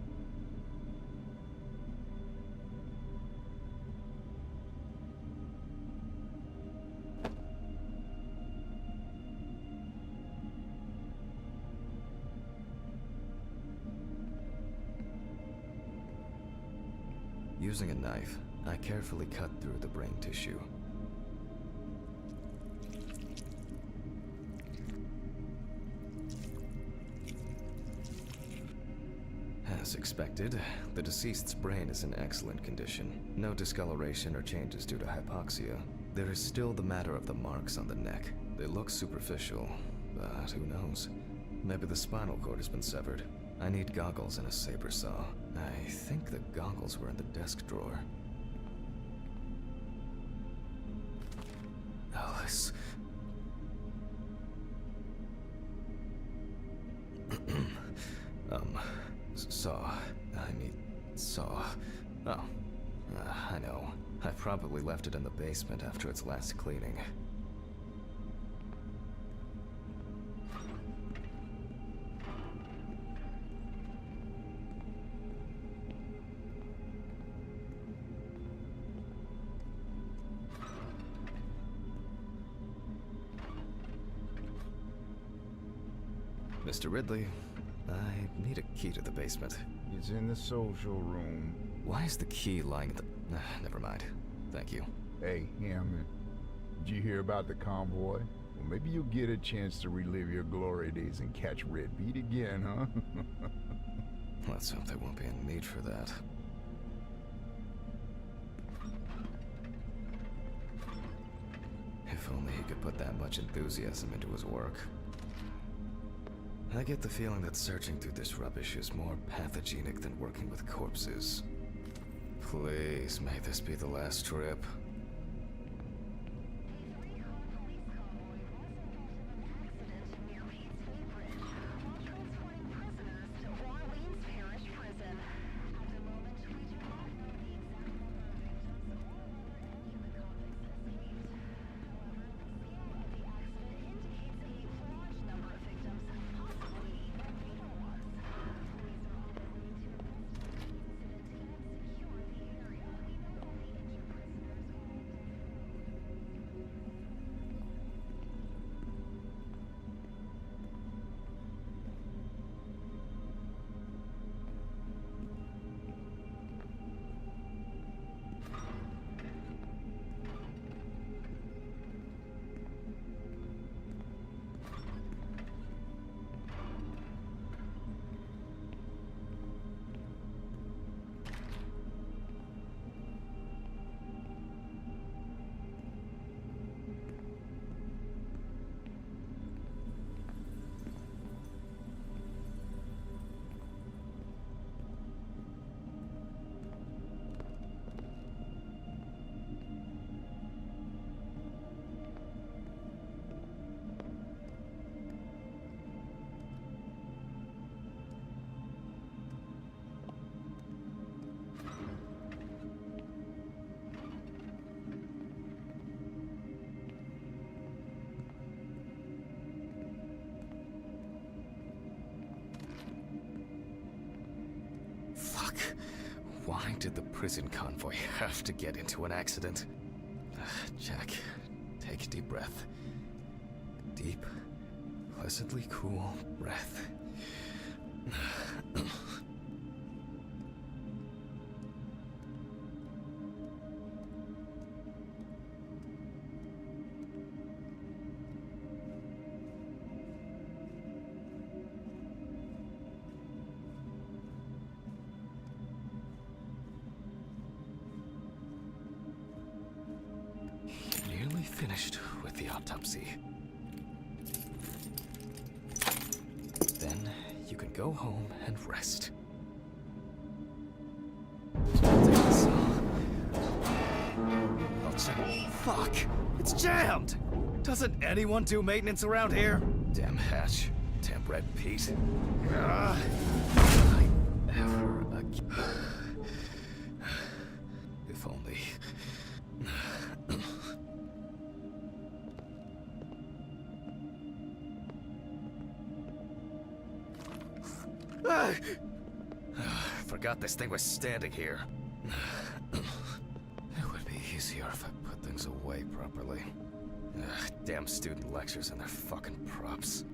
Using a knife, I carefully cut through the brain tissue. As expected, the deceased's brain is in excellent condition. No discoloration or changes due to hypoxia. There is still the matter of the marks on the neck. They look superficial, but who knows? Maybe the spinal cord has been severed. I need goggles and a saber saw. I think the goggles were in the desk drawer. Alice. Saw. I need saw. Oh. I know. I probably left it in the basement after its last cleaning. Mr. Ridley, I need a key to the basement. It's in the social room. Why is the key lying at the... never mind. Thank you. Hey, Hammond. Did you hear about the convoy? Well, maybe you'll get a chance to relive your glory days and catch Red Beat again, huh? Let's hope there won't be a need for that. If only he could put that much enthusiasm into his work. I get the feeling that searching through this rubbish is more pathogenic than working with corpses. Please, may this be the last trip. Why did the prison convoy have to get into an accident? Jack, take a deep breath. Deep, pleasantly cool breath. Finished with the autopsy. Then you can go home and rest. I'll check. Fuck! It's jammed! Doesn't anyone do maintenance around here? Damn hatch. Damn Red Pete. I ever again. If only. Forgot this thing was standing here. It would be easier if I put things away properly. Damn student lectures and their fucking props.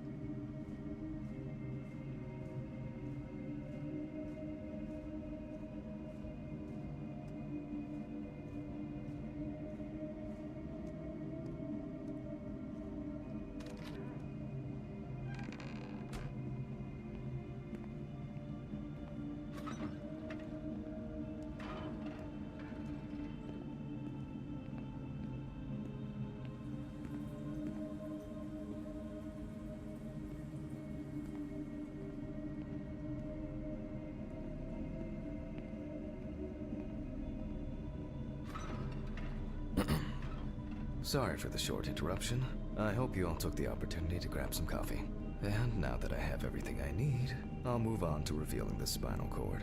Sorry for the short interruption. I hope you all took the opportunity to grab some coffee. And now that I have everything I need, I'll move on to revealing the spinal cord.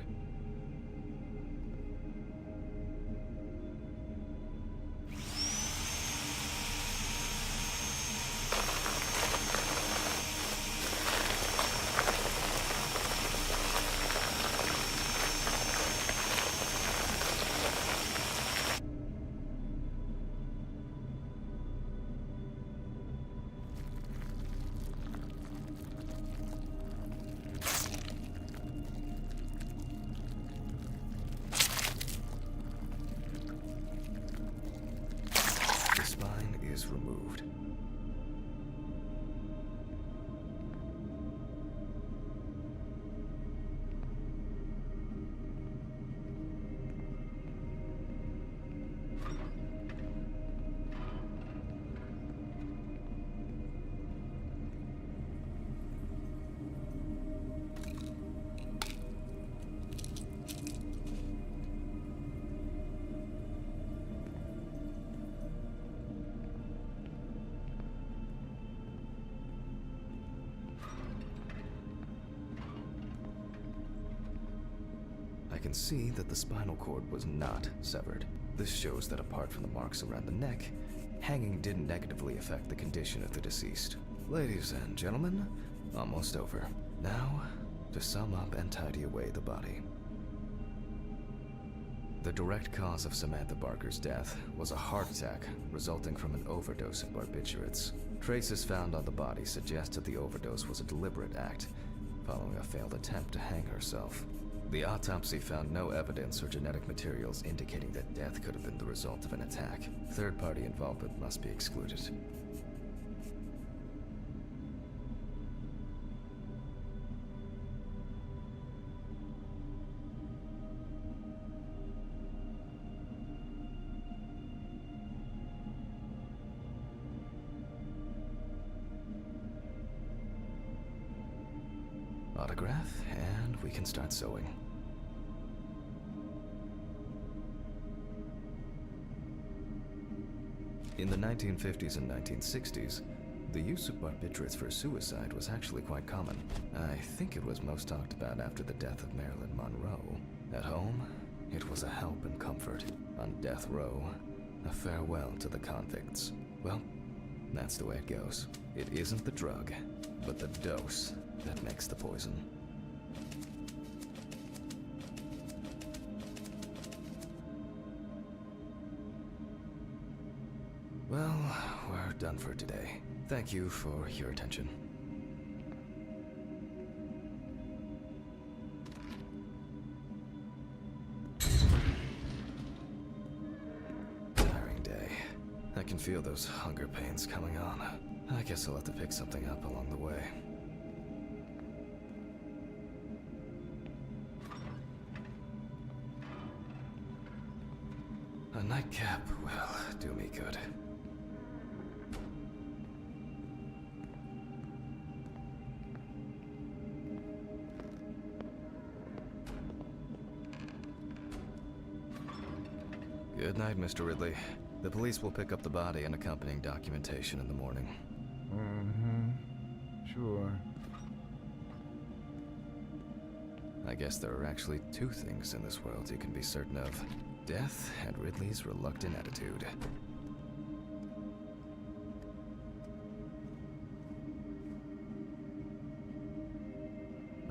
can see that the spinal cord was not severed. This shows that apart from the marks around the neck, hanging didn't negatively affect the condition of the deceased. Ladies and gentlemen, almost over. Now, to sum up and tidy away the body. The direct cause of Samantha Barker's death was a heart attack resulting from an overdose of barbiturates. Traces found on the body suggest that the overdose was a deliberate act, following a failed attempt to hang herself. The autopsy found no evidence or genetic materials indicating that death could have been the result of an attack. Third-party involvement must be excluded. Autograph, and we can start sewing. In the 1950s and 1960s, the use of barbiturates for suicide was actually quite common. I think it was most talked about after the death of Marilyn Monroe. At home, it was a help and comfort. On death row, a farewell to the convicts. Well, that's the way it goes. It isn't the drug, but the dose that makes the poison. Well, we're done for today. Thank you for your attention. Tiring day. I can feel those hunger pains coming on. I guess I'll have to pick something up along the way. A nightcap will do me good. Good night, Mr. Ridley. The police will pick up the body and accompanying documentation in the morning. Sure. I guess there are actually two things in this world you can be certain of. Death and Ridley's reluctant attitude.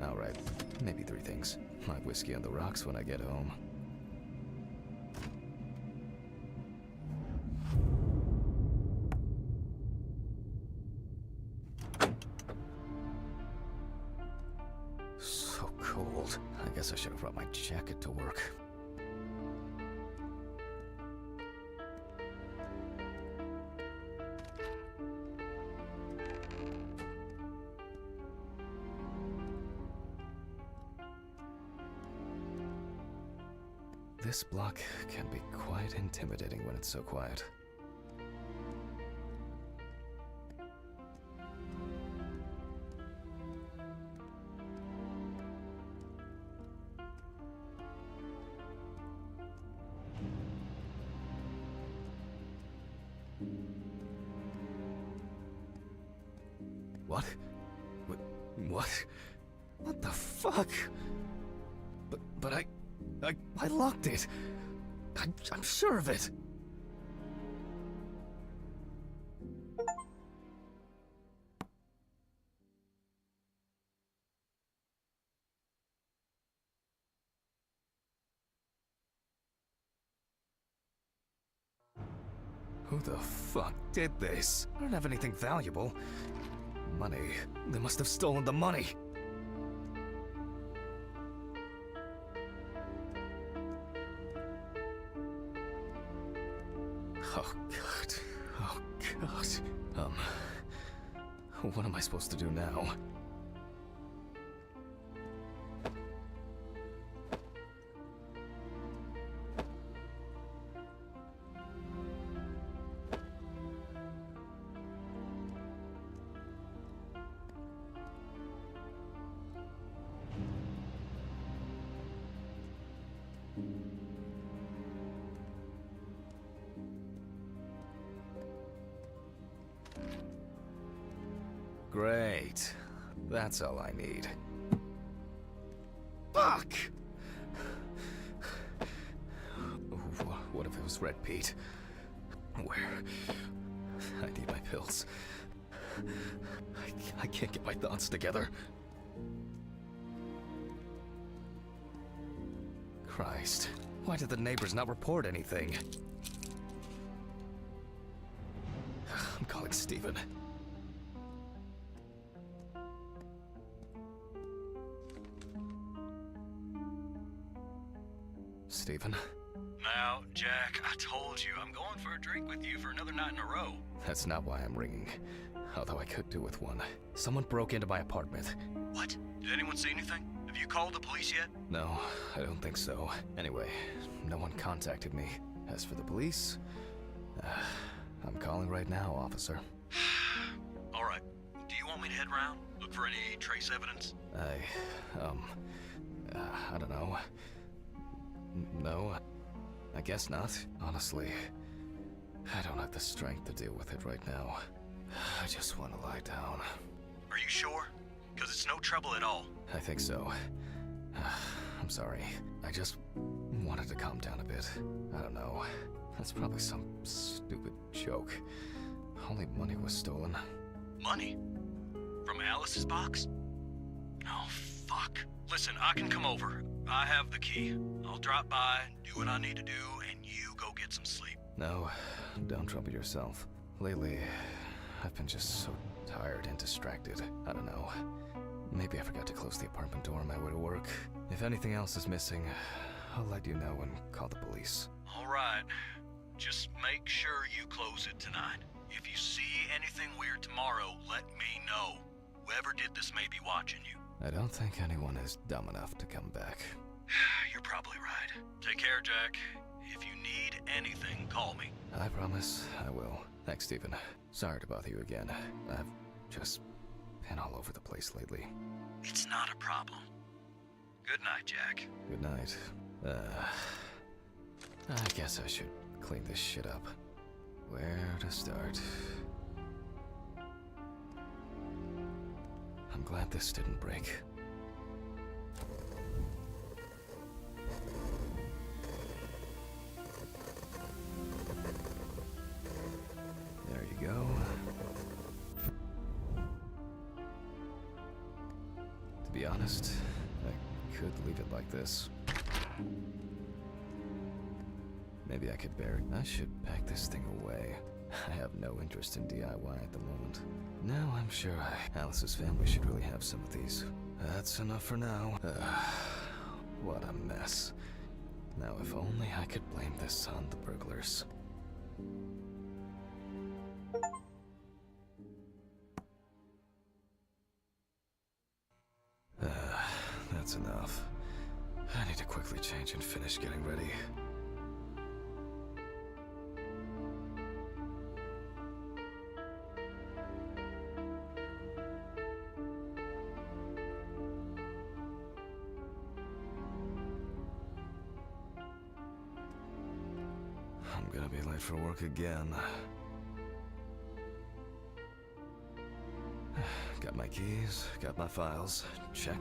Alright, maybe three things. My whiskey on the rocks when I get home. So cold. I guess I should have brought my jacket to work. This block can be quite intimidating when it's so quiet. What? What? What the fuck? But I locked it. I'm sure of it. Who the fuck did this? I don't have anything valuable. Money. They must have stolen the money. Oh, God. Oh, God. What am I supposed to do now? Great. That's all I need. Fuck! What if it was Red Pete? Where? I need my pills. I can't get my thoughts together. Christ, why did the neighbors not report anything? I'm calling Stephen. Stephen? Now, Jack, I told you, I'm going for a drink with you for another night in a row. That's not why I'm ringing. Although I could do with one. Someone broke into my apartment. What? Did anyone see anything? Have you called the police yet? No, I don't think so. Anyway, no one contacted me. As for the police, I'm calling right now, officer. All right. Do you want me to head around? Look for any trace evidence? I don't know. No, I guess not. Honestly, I don't have the strength to deal with it right now. I just want to lie down. Are you sure? Because it's no trouble at all. I think so. I'm sorry. I just wanted to calm down a bit. I don't know. That's probably some stupid joke. Only money was stolen. Money? From Alice's box? Oh, fuck. Listen, I can come over. I have the key. I'll drop by, do what I need to do, and you go get some sleep. No, don't trouble yourself. Lately, I've been just so tired and distracted. I don't know. Maybe I forgot to close the apartment door on my way to work. If anything else is missing, I'll let you know and call the police. All right. Just make sure you close it tonight. If you see anything weird tomorrow, let me know. Whoever did this may be watching you. I don't think anyone is dumb enough to come back. You're probably right. Take care, Jack. If you need anything, call me. I promise I will. Thanks, Stephen. Sorry to bother you again. I've just been all over the place lately. It's not a problem. Good night, Jack. Good night. I guess I should clean this shit up. Where to start? I'm glad this didn't break. There you go. To be honest, I could leave it like this. Maybe I could bear it. I should pack this thing away. I have no interest in DIY at the moment. Now I'm sure Alice's family should really have some of these. That's enough for now. What a mess. Now if only I could blame this on the burglars. That's enough. I need to quickly change and finish getting ready. I'm gonna be late for work again. Got my keys, got my files. Check.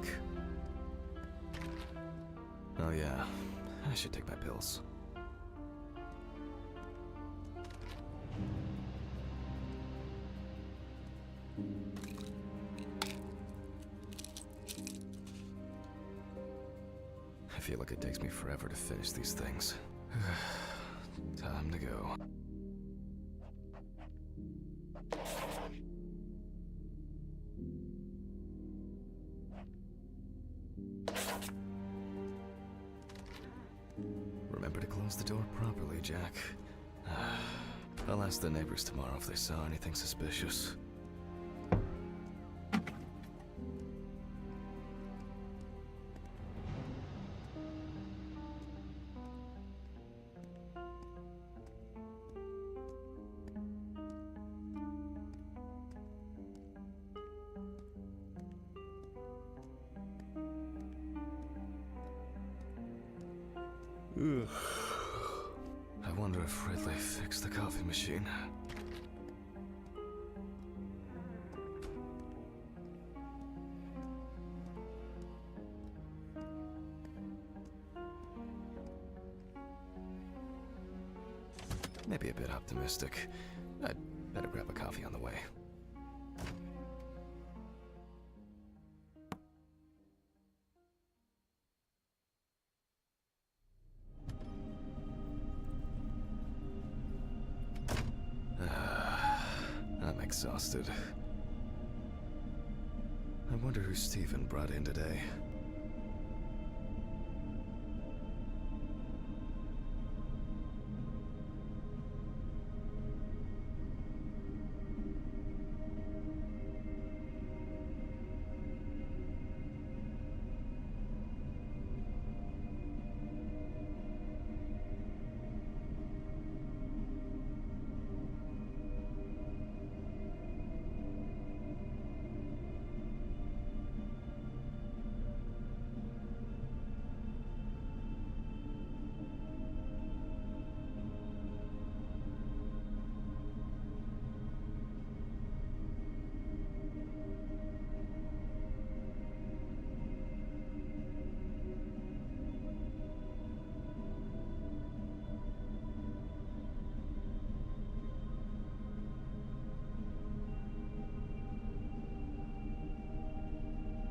Oh yeah, I should take my pills. I feel like it takes me forever to finish these things. Time to go. Remember to close the door properly, Jack. I'll ask the neighbors tomorrow if they saw anything suspicious. Ugh. I wonder if Ridley fixed the coffee machine. maybe a bit optimistic. I'd better grab a coffee on the way. I'm exhausted. I wonder who Stephen brought in today.